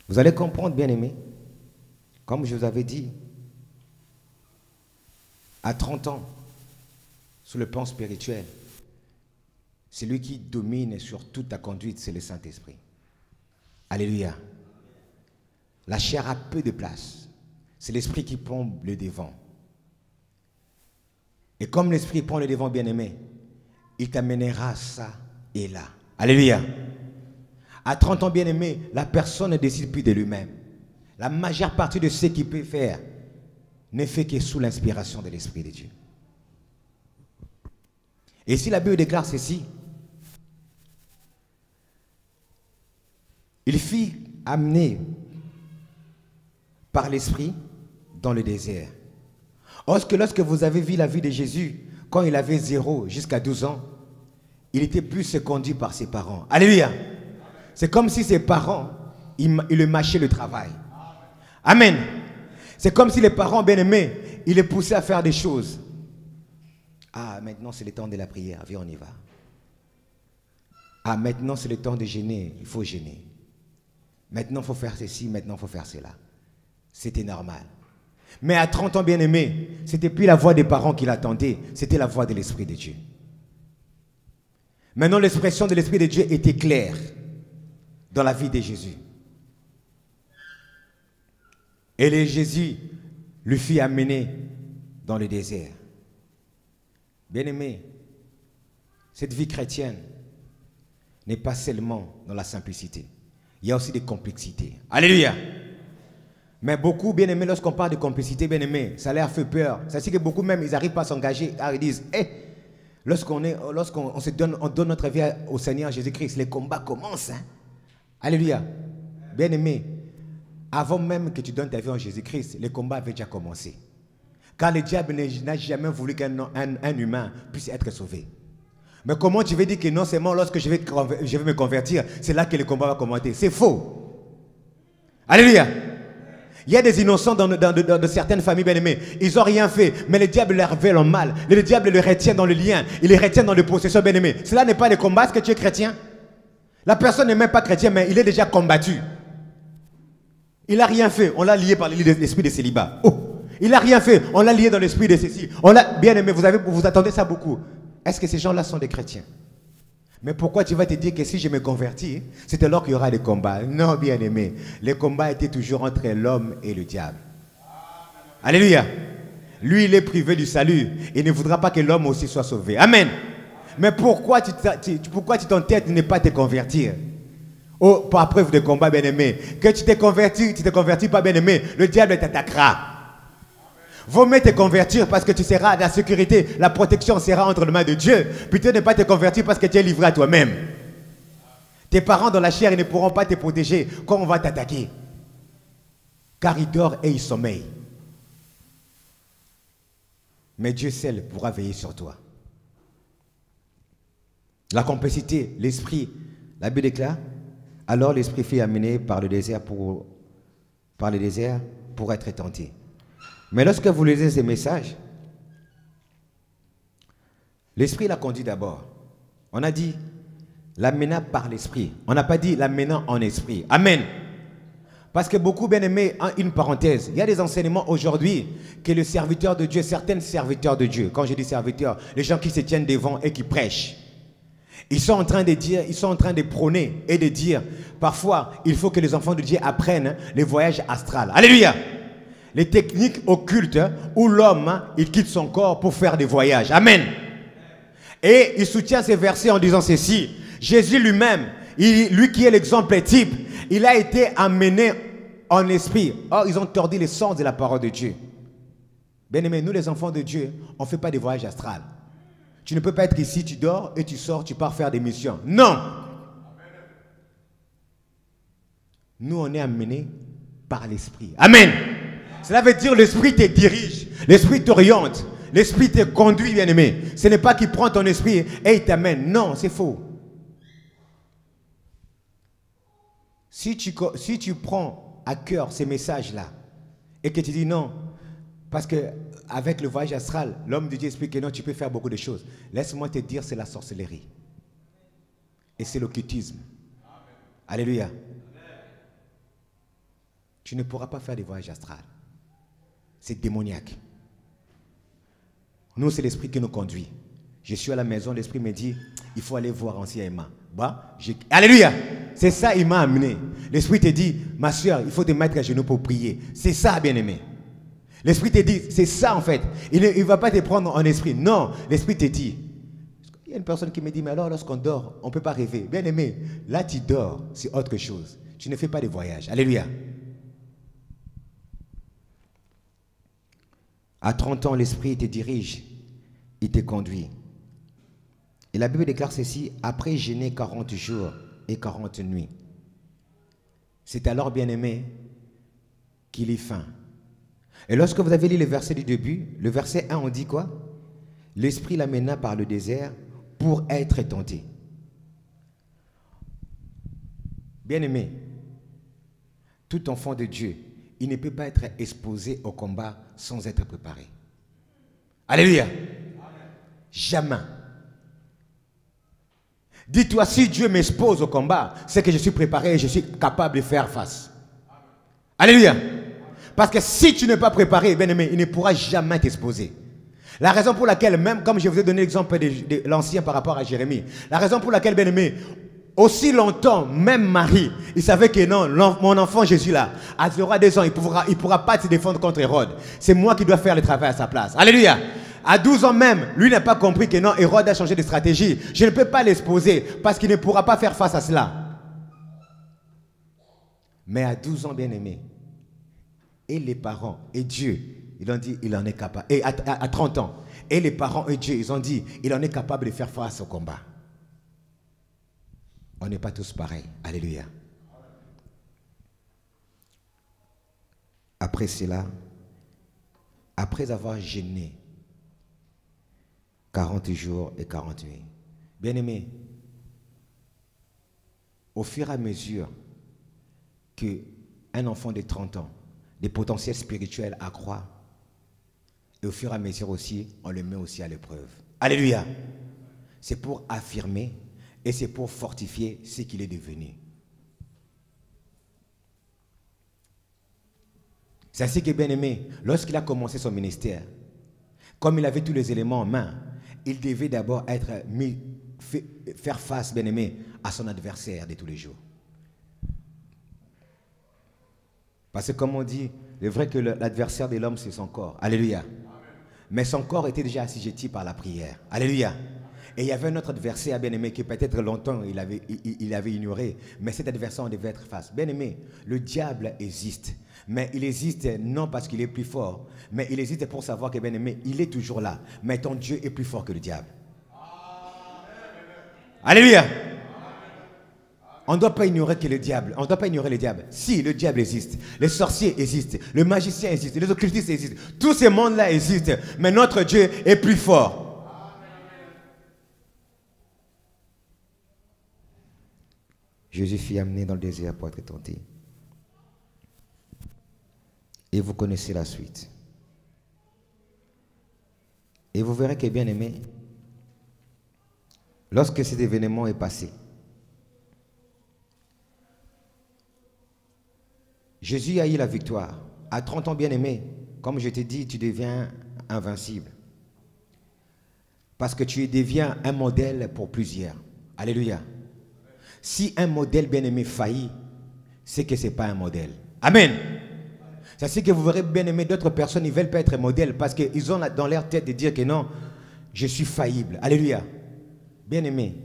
Vous allez comprendre, bien-aimés, comme je vous avais dit, à 30 ans, sur le plan spirituel, celui qui domine sur toute ta conduite, c'est le Saint-Esprit. Alléluia. La chair a peu de place. C'est l'Esprit qui prend le devant. Et comme l'Esprit prend le devant, bien-aimé, il t'amènera ça et là. Alléluia. À 30 ans, bien-aimé, la personne ne décide plus de lui-même. La majeure partie de ce qu'il peut faire ne fait que sous l'inspiration de l'Esprit de Dieu. Et si la Bible déclare ceci, il fut amené par l'Esprit dans le désert. Lorsque vous avez vu la vie de Jésus, quand il avait 0 jusqu'à 12 ans, il était plus conduit par ses parents. Alléluia. C'est comme si ses parents, ils le mâchaient le travail. Amen. C'est comme si les parents bien-aimés, ils les poussaient à faire des choses. Ah, maintenant c'est le temps de la prière. Viens, on y va. Ah, maintenant c'est le temps de jeûner. Il faut jeûner. Maintenant il faut faire ceci, maintenant il faut faire cela. C'était normal. Mais à 30 ans, bien-aimé, ce n'était plus la voix des parents qui l'attendaient, c'était la voix de l'Esprit de Dieu. Maintenant, l'expression de l'Esprit de Dieu était claire dans la vie de Jésus. Et Jésus lui fit amener dans le désert. Bien-aimé, cette vie chrétienne n'est pas seulement dans la simplicité. Il y a aussi des complexités. Alléluia. Mais beaucoup, bien-aimés, lorsqu'on parle de complicité, bien-aimés, ça leur fait peur. Ça veut dire que beaucoup même, ils n'arrivent pas à s'engager. Ils disent, lorsqu'on donne notre vie au Seigneur Jésus-Christ, les combats commencent. Hein? Alléluia. Bien-aimé, avant même que tu donnes ta vie en Jésus-Christ, les combats avaient déjà commencé. Car le diable n'a jamais voulu qu'un humain puisse être sauvé. Mais comment tu veux dire que non seulement lorsque je vais me convertir, c'est là que le combat va commencer? C'est faux. Alléluia. Il y a des innocents dans certaines familles bien-aimées. Ils n'ont rien fait, mais le diable leur veut le mal. Le diable les retient dans le lien. Il les retient dans le possession bien-aimé. Cela n'est pas le combat. Est-ce que tu es chrétien? La personne n'est même pas chrétienne, mais il est déjà combattu. Il n'a rien fait. On l'a lié par l'esprit de célibat. Oh. Il n'a rien fait. On l'a lié dans l'esprit de ceci. Bien-aimé, vous attendez ça beaucoup. Est-ce que ces gens-là sont des chrétiens? Mais pourquoi tu vas te dire que si je me convertis, c'est alors qu'il y aura des combats? Non, bien-aimé. Les combats étaient toujours entre l'homme et le diable. Alléluia. Lui, il est privé du salut. Il ne voudra pas que l'homme aussi soit sauvé. Amen. Mais pourquoi tu t'entêtes de ne pas te convertir? Oh, par preuve de combat, bien-aimé. Que tu t'es converti, tu ne te convertis pas, bien-aimé, le diable t'attaquera. Vaut mieux te convertir parce que tu seras la sécurité, la protection sera entre les mains de Dieu. Plutôt ne pas te convertir parce que tu es livré à toi-même. Tes parents dans la chair, ils ne pourront pas te protéger quand on va t'attaquer. Car ils dorment et ils sommeillent. Mais Dieu seul pourra veiller sur toi. La complicité, l'esprit, la Bible déclare, alors l'esprit fut amené par le désert pour être tenté. Mais lorsque vous lisez ces messages, L'esprit l'a conduit d'abord. On a dit l'amenant par l'esprit. On n'a pas dit l'amenant en esprit. Amen. Parce que beaucoup, bien aimés, une parenthèse, il y a des enseignements aujourd'hui que le serviteur de Dieu, certains serviteurs de Dieu, quand je dis serviteurs, les gens qui se tiennent devant et qui prêchent, ils sont en train de dire, ils sont en train de prôner et de dire, parfois, il faut que les enfants de Dieu apprennent les voyages astrales. Alléluia! Les techniques occultes où l'homme, il quitte son corps pour faire des voyages. Amen! Et il soutient ces versets en disant ceci. Jésus lui-même, lui qui est l'exemple type, il a été amené en esprit. Or, ils ont tordu le sens de la parole de Dieu. Bien-aimés, nous les enfants de Dieu, on ne fait pas des voyages astrales. Tu ne peux pas être ici, tu dors et tu sors, tu pars faire des missions. Non! Nous, on est amenés par l'esprit. Amen! Cela veut dire l'esprit te dirige, l'esprit t'oriente, l'esprit te conduit, bien-aimé. Ce n'est pas qu'il prend ton esprit et il t'amène. Non, c'est faux. Si tu prends à cœur ces messages-là et que tu dis non, parce qu'avec le voyage astral, l'homme de Dieu explique que non, tu peux faire beaucoup de choses. Laisse-moi te dire, c'est la sorcellerie. Et c'est l'occultisme. Alléluia. Tu ne pourras pas faire des voyages astrales. C'est démoniaque. Nous, c'est l'esprit qui nous conduit. Je suis à la maison, l'esprit me dit, il faut aller voir ancien Emma. Bah, alléluia! C'est ça, il m'a amené. L'esprit te dit, ma soeur, il faut te mettre à genoux pour prier. C'est ça, bien-aimé. L'esprit te dit, c'est ça en fait. Il ne va pas te prendre en esprit. Non, l'esprit te dit. Il y a une personne qui me dit, mais alors lorsqu'on dort, on ne peut pas rêver. Bien-aimé, là tu dors, c'est autre chose. Tu ne fais pas de voyage. Alléluia. À 30 ans, l'esprit te dirige, il te conduit. Et la Bible déclare ceci, après jeûner 40 jours et 40 nuits. C'est alors, bien-aimé, qu'il est faim. Et lorsque vous avez lu le verset du début, le verset 1, on dit quoi? L'esprit l'amena par le désert pour être tenté. Bien-aimé, tout enfant de Dieu, il ne peut pas être exposé au combat sans être préparé. Alléluia. Jamais. Dis-toi, si Dieu m'expose au combat, c'est que je suis préparé et je suis capable de faire face. Alléluia. Parce que si tu n'es pas préparé, bien-aimé, il ne pourra jamais t'exposer. La raison pour laquelle, même comme je vous ai donné l'exemple de l'ancien par rapport à Jérémie, la raison pour laquelle, bien-aimé, aussi longtemps, même Marie, il savait que non, mon enfant Jésus là, à 2 ans, il pourra pas se défendre contre Hérode. C'est moi qui dois faire le travail à sa place. Alléluia. À 12 ans même, lui n'a pas compris que non, Hérode a changé de stratégie. Je ne peux pas l'exposer parce qu'il ne pourra pas faire face à cela. Mais à 12 ans, bien-aimé, et les parents et Dieu, ils ont dit, il en est capable. Et à 30 ans, et les parents et Dieu, ils ont dit, il en est capable de faire face au combat. On n'est pas tous pareils. Alléluia. Après cela, après avoir jeûné 40 jours et 40 nuits, bien-aimés, au fur et à mesure qu'un enfant de 30 ans, des potentiels spirituels accroît, et au fur et à mesure aussi, on le met aussi à l'épreuve. Alléluia. C'est pour affirmer et c'est pour fortifier ce qu'il est devenu. C'est ainsi que, bien aimé, lorsqu'il a commencé son ministère, comme il avait tous les éléments en main, il devait d'abord faire face, bien aimé, à son adversaire de tous les jours. Parce que comme on dit, c'est vrai que l'adversaire de l'homme, c'est son corps. Alléluia. Mais son corps était déjà assujetti par la prière. Alléluia. Et il y avait un autre adversaire, bien-aimé, qui peut-être longtemps il avait ignoré. Mais cet adversaire, on devait être face. Bien-aimé, le diable existe. Mais il existe non parce qu'il est plus fort, mais il existe pour savoir que, bien-aimé, il est toujours là. Mais ton Dieu est plus fort que le diable. Alléluia. On ne doit pas ignorer que le diable, on ne doit pas ignorer le diable. Si, le diable existe, les sorciers existent, le magicien existe, les occultistes existent. Tous ces mondes-là existent, mais notre Dieu est plus fort. Jésus fut amené dans le désert pour être tenté. Et vous connaissez la suite. Et vous verrez que, bien aimé, lorsque cet événement est passé, Jésus a eu la victoire. À 30 ans, bien-aimé, comme je t'ai dit, tu deviens invincible. Parce que tu deviens un modèle pour plusieurs. Alléluia. Si un modèle bien-aimé faillit, c'est que ce n'est pas un modèle. Amen. C'est ainsi que vous verrez bien-aimé d'autres personnes, ils ne veulent pas être modèles parce qu'ils ont dans leur tête de dire que non, je suis faillible. Alléluia. Bien-aimé,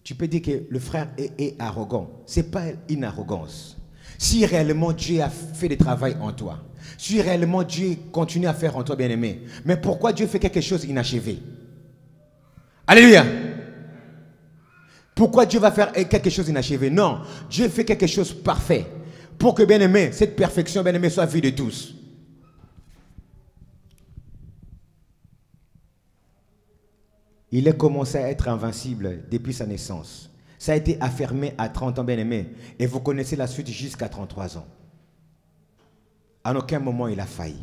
tu peux dire que le frère est arrogant. Ce n'est pas une arrogance. Si réellement Dieu a fait le travail en toi, si réellement Dieu continue à faire en toi, bien-aimé, mais pourquoi Dieu fait quelque chose d'inachevé? Alléluia. Pourquoi Dieu va faire quelque chose d'inachevé? Non, Dieu fait quelque chose de parfait pour que, bien-aimé, cette perfection, bien-aimé, soit vue de tous. Il a commencé à être invincible depuis sa naissance. Ça a été affirmé à 30 ans, bien-aimé. Et vous connaissez la suite jusqu'à 33 ans. À aucun moment, il a failli.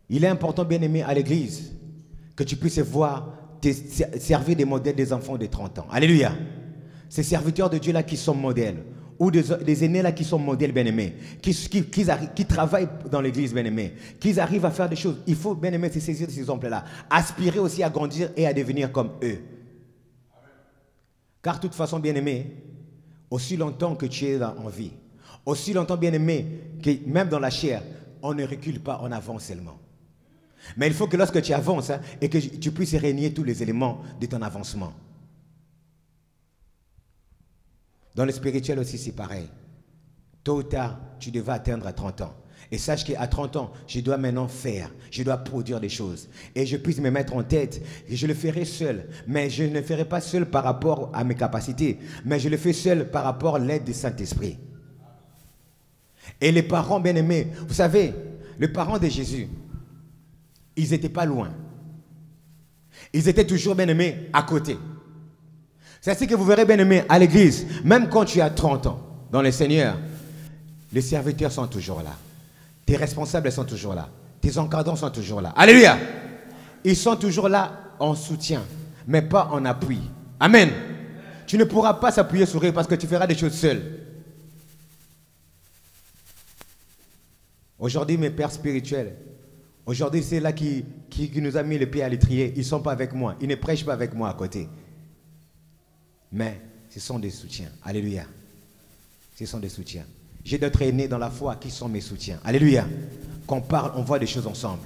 Il est important, bien-aimé, à l'église, que tu puisses voir, servir des modèles des enfants de 30 ans. Alléluia. Ces serviteurs de Dieu là qui sont modèles, ou des aînés là qui sont modèles, bien-aimés, qui travaillent dans l'église, bien-aimés, qui arrivent à faire des choses. Il faut, bien-aimés, se saisir de ces exemples-là. Aspirer aussi à grandir et à devenir comme eux. Car de toute façon, bien-aimé, aussi longtemps que tu es en vie, aussi longtemps, bien-aimé, que même dans la chair, on ne recule pas, on avance seulement. Mais il faut que lorsque tu avances, hein, et que tu puisses régner tous les éléments de ton avancement. Dans le spirituel aussi, c'est pareil. Tôt ou tard, tu devras atteindre à 30 ans. Et sache qu'à 30 ans, je dois maintenant faire, je dois produire des choses. Et je puisse me mettre en tête, et je le ferai seul. Mais je ne le ferai pas seul par rapport à mes capacités, mais je le fais seul par rapport à l'aide du Saint-Esprit. Et les parents bien-aimés, vous savez, les parents de Jésus, ils n'étaient pas loin. Ils étaient toujours bien-aimés à côté. C'est ainsi que vous verrez, bien-aimés, à l'église, même quand tu as 30 ans dans le Seigneur, les serviteurs sont toujours là. Tes responsables sont toujours là. Tes encadrants sont toujours là. Alléluia. Ils sont toujours là en soutien, mais pas en appui. Amen. Tu ne pourras pas s'appuyer sur eux parce que tu feras des choses seul. Aujourd'hui, mes pères spirituels, aujourd'hui, c'est là qui nous a mis le pied à l'étrier. Ils ne sont pas avec moi. Ils ne prêchent pas avec moi à côté. Mais ce sont des soutiens. Alléluia. Ce sont des soutiens. J'ai d'autres aînés dans la foi qui sont mes soutiens. Alléluia. Quand on parle, on voit des choses ensemble.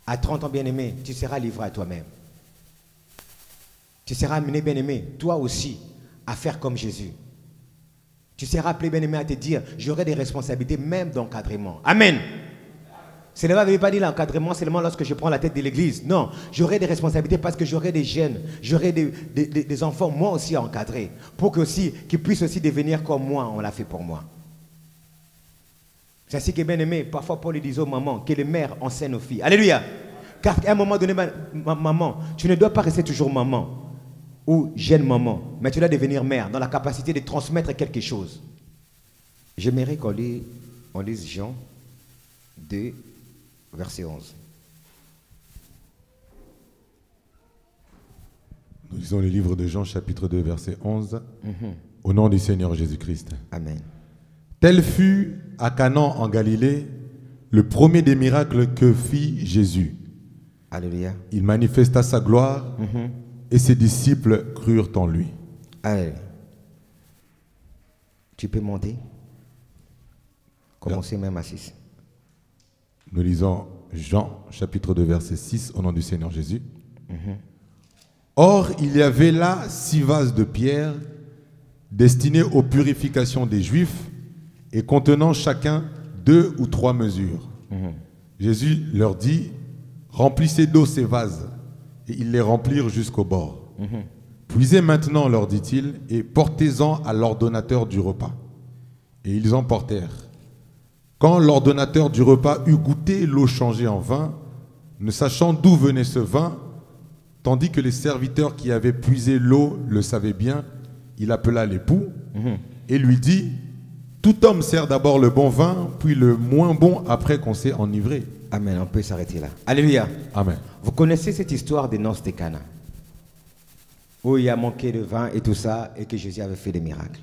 À 30 ans, bien-aimé, tu seras livré à toi-même. Tu seras amené, bien-aimé, toi aussi, à faire comme Jésus. Tu seras appelé, bien-aimé, à te dire, j'aurai des responsabilités même d'encadrement. Amen. Cela ne veut pas dire l'encadrement seulement lorsque je prends la tête de l'église. Non, j'aurai des responsabilités parce que j'aurai des jeunes, j'aurai des enfants, moi aussi, à encadrer. Pour qu'ils puissent aussi devenir comme moi, on l'a fait pour moi. C'est ainsi que, bien aimé, parfois Paul disait aux mamans que les mères enseignent aux filles. Alléluia. Car à un moment donné, maman, tu ne dois pas rester toujours maman ou jeune maman, mais tu dois devenir mère dans la capacité de transmettre quelque chose. J'aimerais qu'on lise Jean 2, verset 11. Nous lisons le livre de Jean, chapitre 2, verset 11. Au nom du Seigneur Jésus-Christ. Amen. Tel fut à Canaan en Galilée le premier des miracles que fit Jésus. Alléluia. Il manifesta sa gloire et ses disciples crurent en lui. Allez. Tu peux monter? Commencez même à 6. Nous lisons Jean, chapitre 2, verset 6, au nom du Seigneur Jésus. Or, il y avait là 6 vases de pierre destinés aux purifications des Juifs et contenant chacun 2 ou 3 mesures. Jésus leur dit, remplissez d'eau ces vases. Et ils les remplirent jusqu'au bord. Puisez maintenant, leur dit-il, et portez-en à l'ordonnateur du repas. Et ils en portèrent. Quand l'ordonnateur du repas eut goûté l'eau changée en vin, ne sachant d'où venait ce vin, tandis que les serviteurs qui avaient puisé l'eau le savaient bien, il appela l'époux et lui dit, tout homme sert d'abord le bon vin, puis le moins bon après qu'on s'est enivré. Amen, on peut s'arrêter là. Alléluia. Amen. Vous connaissez cette histoire des noces de Cana, où il y a manqué de vin et tout ça, et que Jésus avait fait des miracles.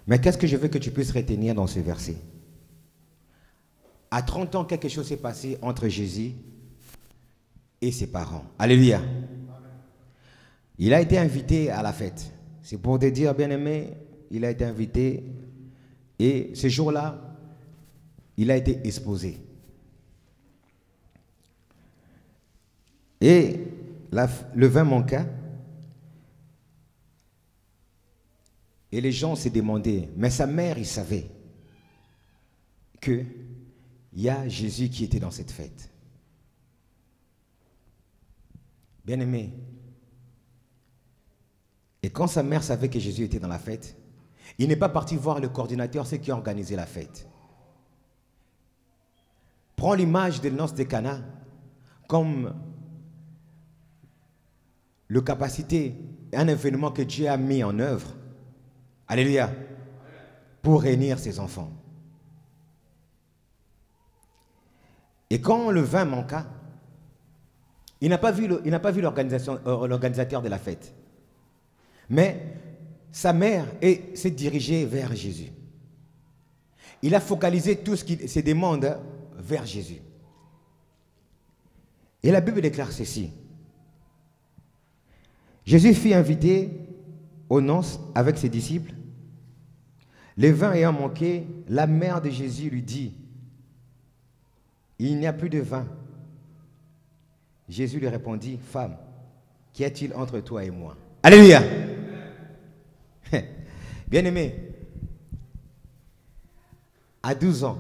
Mais qu'est-ce que je veux que tu puisses retenir dans ce verset? À 30 ans, quelque chose s'est passé entre Jésus et ses parents. Alléluia. Il a été invité à la fête. C'est pour te dire, bien-aimé, il a été invité et ce jour-là, il a été exposé. Et le vin manqua. Et les gens se demandaient, mais sa mère, il savait qu'il y a Jésus qui était dans cette fête. Bien-aimé, et quand sa mère savait que Jésus était dans la fête, il n'est pas parti voir le coordinateur, ceux qui ont organisé la fête. Prends l'image des noces de Cana comme le capacité, un événement que Dieu a mis en œuvre. Alléluia. Pour réunir ses enfants. Et quand le vin manqua, il n'a pas vu l'organisateur de la fête. Mais sa mère s'est dirigée vers Jésus. Il a focalisé tout ses demandes vers Jésus. Et la Bible déclare ceci. Jésus fut invité aux noces avec ses disciples. Le vin ayant manqué, la mère de Jésus lui dit, il n'y a plus de vin. Jésus lui répondit, femme, qu'y a-t-il entre toi et moi? Alléluia. Bien-aimé, à 12 ans,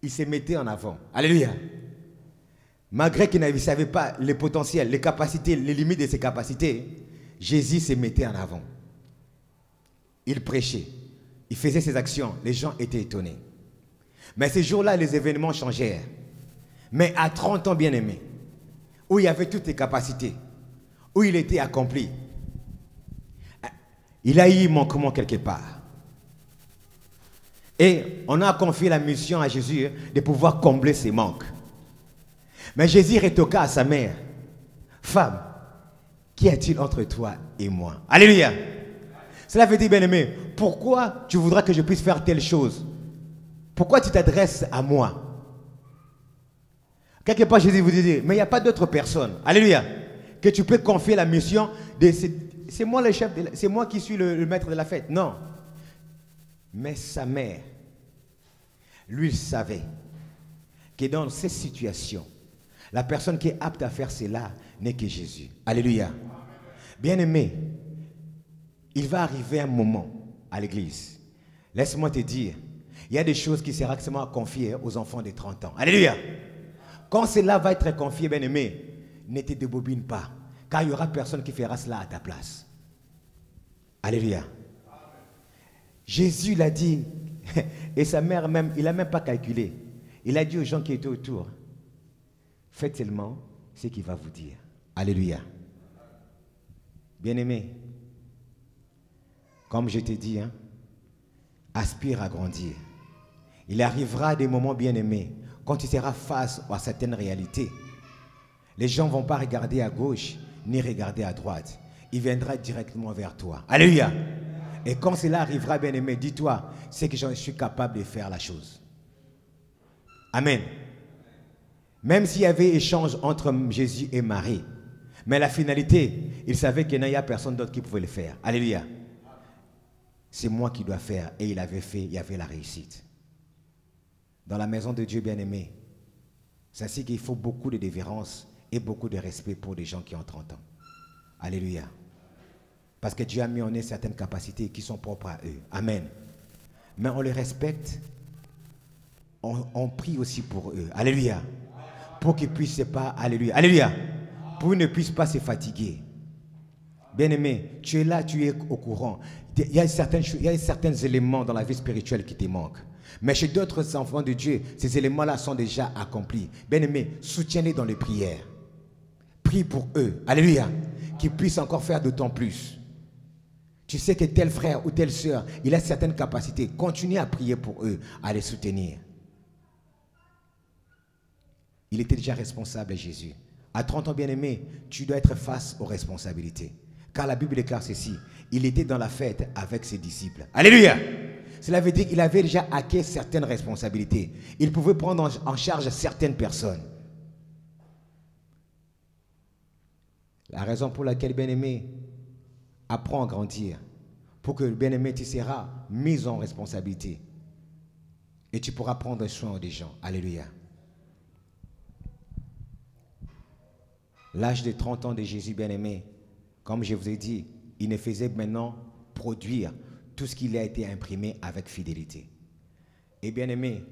il se mettait en avant. Alléluia. Malgré qu'il ne savait pas les potentiels, les capacités, les limites de ses capacités, Jésus se mettait en avant. Il prêchait, il faisait ses actions, les gens étaient étonnés. Mais ces jours-là, les événements changèrent. Mais à 30 ans, bien-aimé, où il y avait toutes les capacités, où il était accompli, il a eu manquement quelque part. Et on a confié la mission à Jésus de pouvoir combler ses manques. Mais Jésus rétorqua à sa mère, femme, qu'y a-t-il entre toi et moi? Alléluia. Cela veut dire, bien-aimé, pourquoi tu voudras que je puisse faire telle chose? Pourquoi tu t'adresses à moi? Quelque part, Jésus vous dit, mais il n'y a pas d'autre personne. Alléluia. Que tu peux confier la mission de... C'est moi le chef, c'est moi qui suis le maître de la fête. Non. Mais sa mère, lui, savait que dans ces situations, la personne qui est apte à faire cela n'est que Jésus. Alléluia. Bien-aimé, il va arriver un moment à l'église. Laisse-moi te dire, il y a des choses qui seront seulement confiées aux enfants de 30 ans. Alléluia. Quand cela va être confié, bien-aimé, ne te débobine pas, car il n'y aura personne qui fera cela à ta place. Alléluia. Jésus l'a dit, et sa mère même, il n'a même pas calculé. Il a dit aux gens qui étaient autour, faites seulement ce qu'il va vous dire. Alléluia. Bien-aimé, comme je t'ai dit, aspire à grandir. Il arrivera des moments, bien-aimés, quand tu seras face à certaines réalités. Les gens ne vont pas regarder à gauche, ni regarder à droite. Il viendra directement vers toi. Alléluia. Et quand cela arrivera, bien-aimé, dis-toi, c'est que je suis capable de faire la chose. Amen. Même s'il y avait échange entre Jésus et Marie, mais la finalité, il savait qu'il n'y a personne d'autre qui pouvait le faire. Alléluia. C'est moi qui dois faire. Et il avait fait, il y avait la réussite. Dans la maison de Dieu, bien-aimé, c'est ainsi qu'il faut beaucoup de dévérence et beaucoup de respect pour des gens qui ont 30 ans. Alléluia. Parce que Dieu a mis en eux certaines capacités qui sont propres à eux. Amen. Mais on les respecte. On prie aussi pour eux. Alléluia. Pour qu'ils ne puissent pas... Alléluia. Alléluia. Pour qu'ils ne puissent pas se fatiguer. Bien-aimé, tu es là, tu es au courant. Il y a certains éléments dans la vie spirituelle qui te manquent. Mais chez d'autres enfants de Dieu, ces éléments-là sont déjà accomplis. Bien-aimé, soutiens-les dans les prières. Prie pour eux. Alléluia. Qu'ils puissent encore faire d'autant plus. Tu sais que tel frère ou telle sœur, il a certaines capacités. Continue à prier pour eux, à les soutenir. Il était déjà responsable, Jésus. À 30 ans, bien-aimé, tu dois être face aux responsabilités. Car la Bible déclare ceci. Il était dans la fête avec ses disciples. Alléluia! Cela veut dire qu'il avait déjà acquis certaines responsabilités. Il pouvait prendre en charge certaines personnes. La raison pour laquelle, bien-aimé, apprends à grandir. Pour que, bien-aimé, tu seras mis en responsabilité. Et tu pourras prendre soin des gens. Alléluia. L'âge de 30 ans de Jésus, bien-aimé, comme je vous ai dit, il ne faisait maintenant produire tout ce qui a été imprimé avec fidélité. Et bien-aimé,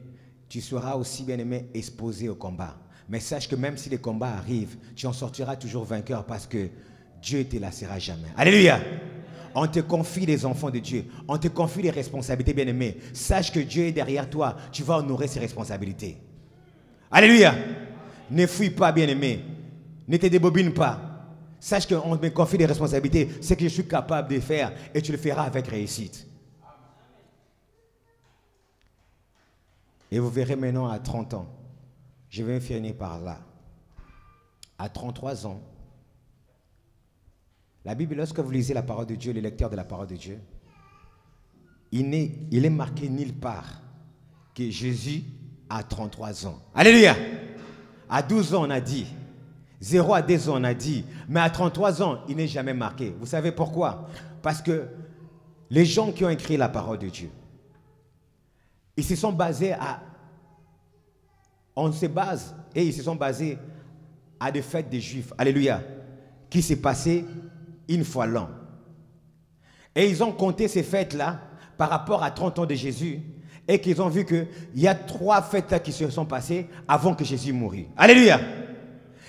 tu seras aussi, bien-aimé, exposé au combat. Mais sache que même si les combats arrivent, tu en sortiras toujours vainqueur parce que Dieu ne te laissera jamais. Alléluia! On te confie les enfants de Dieu. On te confie les responsabilités, bien-aimé. Sache que Dieu est derrière toi. Tu vas honorer ses responsabilités. Alléluia! Ne fuis pas, bien-aimé. Ne te débobine pas. Sache qu'on me confie des responsabilités. C'est que je suis capable de faire et tu le feras avec réussite. Et vous verrez maintenant à 30 ans. Je vais finir par là. À 33 ans, la Bible, lorsque vous lisez la parole de Dieu, le lecteur de la parole de Dieu, il est marqué nulle part que Jésus a 33 ans. Alléluia! À 12 ans, on a dit. 0 à 2 ans, on a dit. Mais à 33 ans, il n'est jamais marqué. Vous savez pourquoi? Parce que les gens qui ont écrit la parole de Dieu, ils se sont basés à... On se base et ils se sont basés à des fêtes des Juifs. Alléluia. Qui s'est passé une fois l'an. Et ils ont compté ces fêtes-là par rapport à 30 ans de Jésus et qu'ils ont vu qu'il y a 3 fêtes-là qui se sont passées avant que Jésus mourût. Alléluia.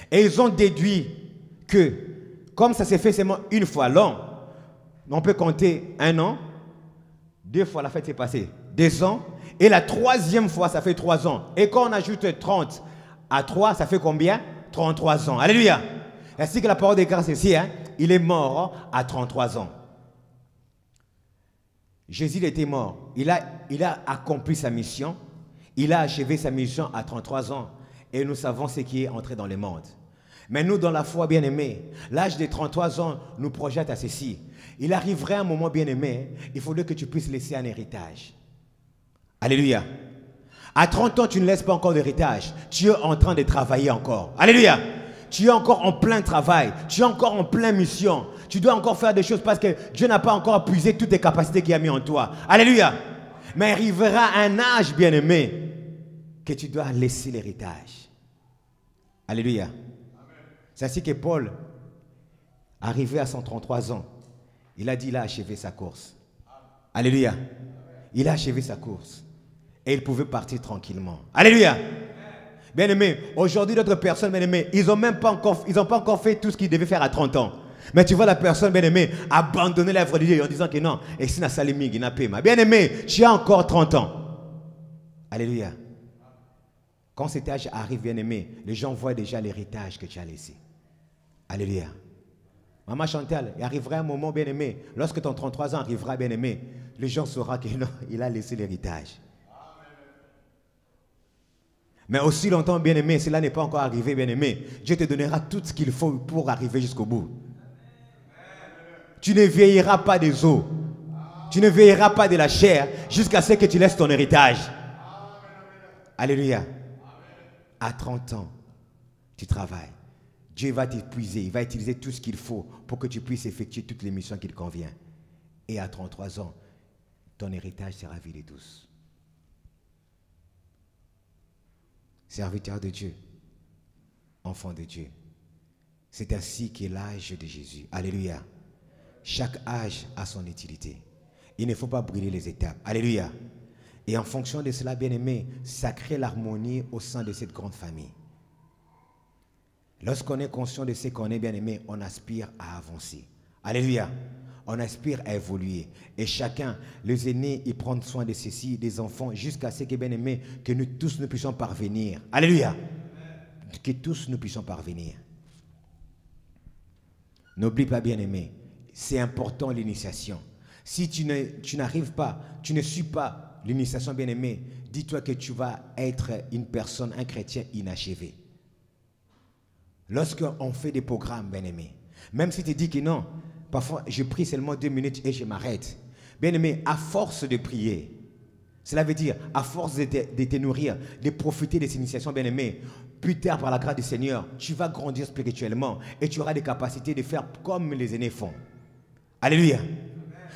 Et ils ont déduit que, comme ça s'est fait seulement une fois l'an, on peut compter 1 an, 2 fois la fête s'est passée, 2 ans, et la 3e fois, ça fait 3 ans. Et quand on ajoute 30 à 3, ça fait combien? 33 ans. Alléluia. Ainsi que la parole déclare ceci, hein, il est mort à 33 ans. Jésus était mort. Il a accompli sa mission. Il a achevé sa mission à 33 ans. Et nous savons ce qui est entré dans le monde. Mais nous, dans la foi, bien-aimés, l'âge de 33 ans nous projette à ceci. Il arriverait un moment, bien-aimé, il faudrait que tu puisses laisser un héritage. Alléluia. À 30 ans, tu ne laisses pas encore d'héritage. Tu es en train de travailler encore. Alléluia. Tu es encore en plein travail. Tu es encore en pleine mission. Tu dois encore faire des choses parce que Dieu n'a pas encore épuisé toutes les capacités qu'il a mis en toi. Alléluia. Mais il arrivera un âge, bien-aimé, que tu dois laisser l'héritage. Alléluia. C'est ainsi que Paul, arrivé à 133 ans, il a dit, il a achevé sa course. Alléluia. Il a achevé sa course. Et il pouvait partir tranquillement. Alléluia. Bien-aimés, aujourd'hui, d'autres personnes, bien-aimés, ils n'ont pas encore fait tout ce qu'ils devaient faire à 30 ans. Mais tu vois la personne, bien-aimée, abandonner l'œuvre de Dieu en disant que non, et si n'a salimi, il n'a pas. Bien-aimé, tu as encore 30 ans. Alléluia. Quand cet âge arrive, bien-aimé, les gens voient déjà l'héritage que tu as laissé. Alléluia. Maman Chantal, il arrivera un moment, bien-aimé, lorsque ton 33 ans arrivera, bien-aimé, les gens sauront qu'il a laissé l'héritage. Mais aussi longtemps, bien-aimé, cela n'est pas encore arrivé, bien-aimé, Dieu te donnera tout ce qu'il faut pour arriver jusqu'au bout. Tu ne vieilliras pas des os. Tu ne vieilliras pas de la chair jusqu'à ce que tu laisses ton héritage. Alléluia. À 30 ans, tu travailles. Dieu va t'épuiser, il va utiliser tout ce qu'il faut pour que tu puisses effectuer toutes les missions qu'il convient. Et à 33 ans, ton héritage sera ville et douce. Serviteur de Dieu, enfant de Dieu, c'est ainsi qu'est l'âge de Jésus. Alléluia. Chaque âge a son utilité. Il ne faut pas brûler les étapes. Alléluia. Et en fonction de cela, bien-aimé, ça crée l'harmonie au sein de cette grande famille. Lorsqu'on est conscient de ce qu'on est, bien-aimé, on aspire à avancer. Alléluia. On aspire à évoluer. Et chacun, les aînés, ils prennent soin de ceci, des enfants, jusqu'à ce que, bien-aimé, que nous tous nous puissions parvenir. Alléluia. Que tous nous puissions parvenir. N'oublie pas, bien-aimé, c'est important l'initiation. Si tu n'arrives pas, tu ne suis pas l'initiation bien-aimée, dis-toi que tu vas être une personne, un chrétien inachevé. Lorsqu'on fait des programmes, bien-aimé, même si tu dis que non, parfois je prie seulement 2 minutes et je m'arrête. Bien-aimé, à force de prier, cela veut dire, à force de te nourrir, de profiter de ces initiations, bien-aimé, plus tard, par la grâce du Seigneur, tu vas grandir spirituellement et tu auras des capacités de faire comme les aînés font. Alléluia.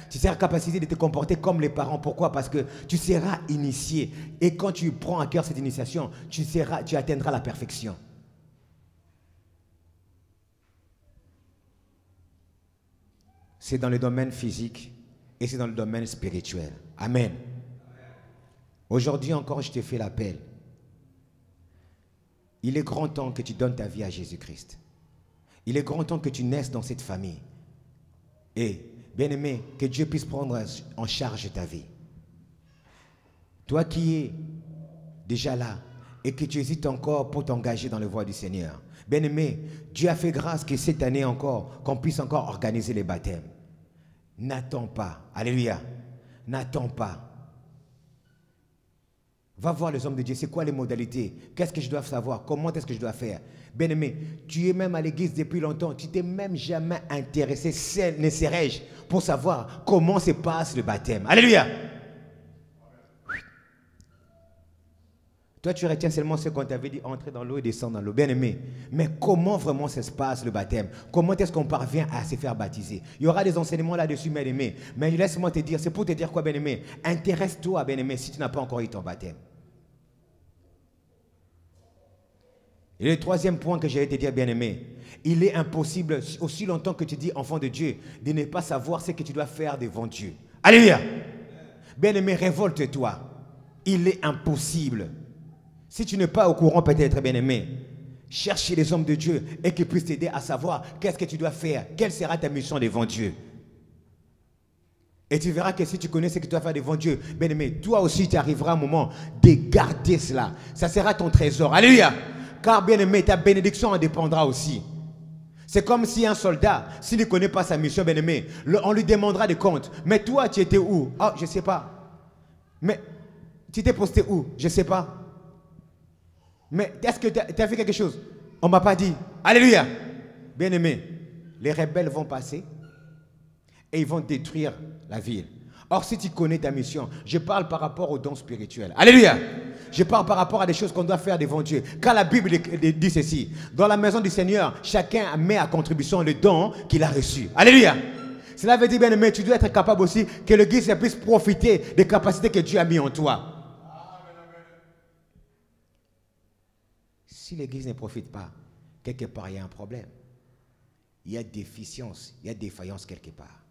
Tu seras capacité de te comporter comme les parents. Pourquoi? Parce que tu seras initié. Et quand tu prends à cœur cette initiation, tu atteindras la perfection. C'est dans le domaine physique et c'est dans le domaine spirituel. Amen. Aujourd'hui encore, je te fais l'appel. Il est grand temps que tu donnes ta vie à Jésus-Christ. Il est grand temps que tu naisses dans cette famille. Et, bien-aimé, que Dieu puisse prendre en charge ta vie. Toi qui es déjà là et que tu hésites encore pour t'engager dans le voie du Seigneur. Bien-aimé, Dieu a fait grâce que cette année encore, qu'on puisse encore organiser les baptêmes. N'attends pas. Alléluia. N'attends pas. Va voir les hommes de Dieu, c'est quoi les modalités? Qu'est-ce que je dois savoir? Comment est-ce que je dois faire? Bien-aimé, tu es même à l'église depuis longtemps, tu t'es même jamais intéressé, ne serais-je, pour savoir comment se passe le baptême. Alléluia! Toi, tu retiens seulement ce qu'on t'avait dit, entrer dans l'eau et descendre dans l'eau. Bien-aimé, mais comment vraiment ça se passe le baptême? Comment est-ce qu'on parvient à se faire baptiser? Il y aura des enseignements là-dessus, bien-aimé. Mais laisse-moi te dire, c'est pour te dire quoi, bien-aimé? Intéresse-toi, bien-aimé, si tu n'as pas encore eu ton baptême. Et le troisième point que j'allais te dire, bien-aimé, il est impossible, aussi longtemps que tu dis enfant de Dieu, de ne pas savoir ce que tu dois faire devant Dieu. Alléluia! Bien-aimé, révolte-toi. Il est impossible. Si tu n'es pas au courant peut-être, bien-aimé, cherche les hommes de Dieu et qu'ils puissent t'aider à savoir qu'est-ce que tu dois faire, quelle sera ta mission devant Dieu. Et tu verras que si tu connais ce que tu dois faire devant Dieu, bien-aimé, toi aussi tu arriveras à un moment de garder cela. Ça sera ton trésor. Alléluia! Car, bien-aimé, ta bénédiction en dépendra aussi. C'est comme si un soldat, s'il ne connaît pas sa mission, bien-aimé, on lui demandera des comptes. Mais toi, tu étais où? Oh, je ne sais pas. Mais tu t'es posté où? Je ne sais pas. Mais est-ce que tu as fait quelque chose? On ne m'a pas dit. Alléluia! Bien-aimé, les rebelles vont passer et ils vont détruire la ville. Or, si tu connais ta mission, je parle par rapport aux dons spirituels. Alléluia! Je parle par rapport à des choses qu'on doit faire devant Dieu. Car la Bible dit ceci. Dans la maison du Seigneur, chacun met à contribution le don qu'il a reçu. Alléluia! Cela veut dire, bien aimé, tu dois être capable aussi que l'Église puisse profiter des capacités que Dieu a mis en toi. Si l'Église ne profite pas, quelque part, il y a un problème. Il y a déficience, il y a défaillance quelque part.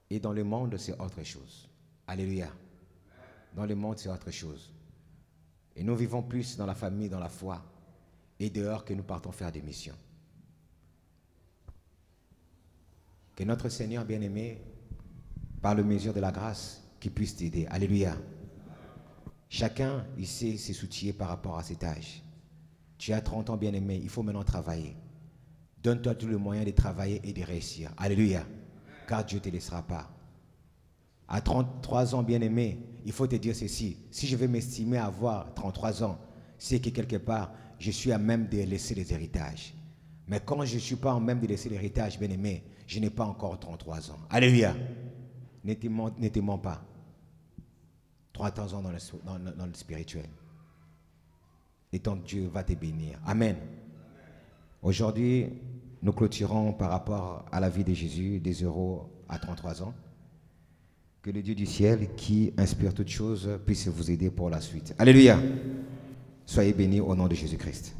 Et dans le monde, c'est autre chose. Alléluia. Dans le monde, c'est autre chose. Et nous vivons plus dans la famille, dans la foi, et dehors que nous partons faire des missions. Que notre Seigneur bien-aimé, par le mesure de la grâce, qu'il puisse t'aider. Alléluia. Chacun, il sait se soucier par rapport à cet âge. Tu as 30 ans, bien-aimé, il faut maintenant travailler. Donne-toi tous les moyens de travailler et de réussir. Alléluia. Car Dieu ne te laissera pas. À 33 ans, bien-aimé, il faut te dire ceci. Si je veux m'estimer avoir 33 ans, c'est que quelque part, je suis à même de laisser les héritages. Mais quand je ne suis pas en même de laisser l'héritage, bien-aimé, je n'ai pas encore 33 ans. Alléluia. Ne te mens pas. 30 ans dans le spirituel. Et ton Dieu va te bénir. Amen. Aujourd'hui, nous clôturons par rapport à la vie de Jésus, des 0 à 33 ans. Que le Dieu du ciel, qui inspire toutes choses, puisse vous aider pour la suite. Alléluia. Soyez bénis au nom de Jésus-Christ.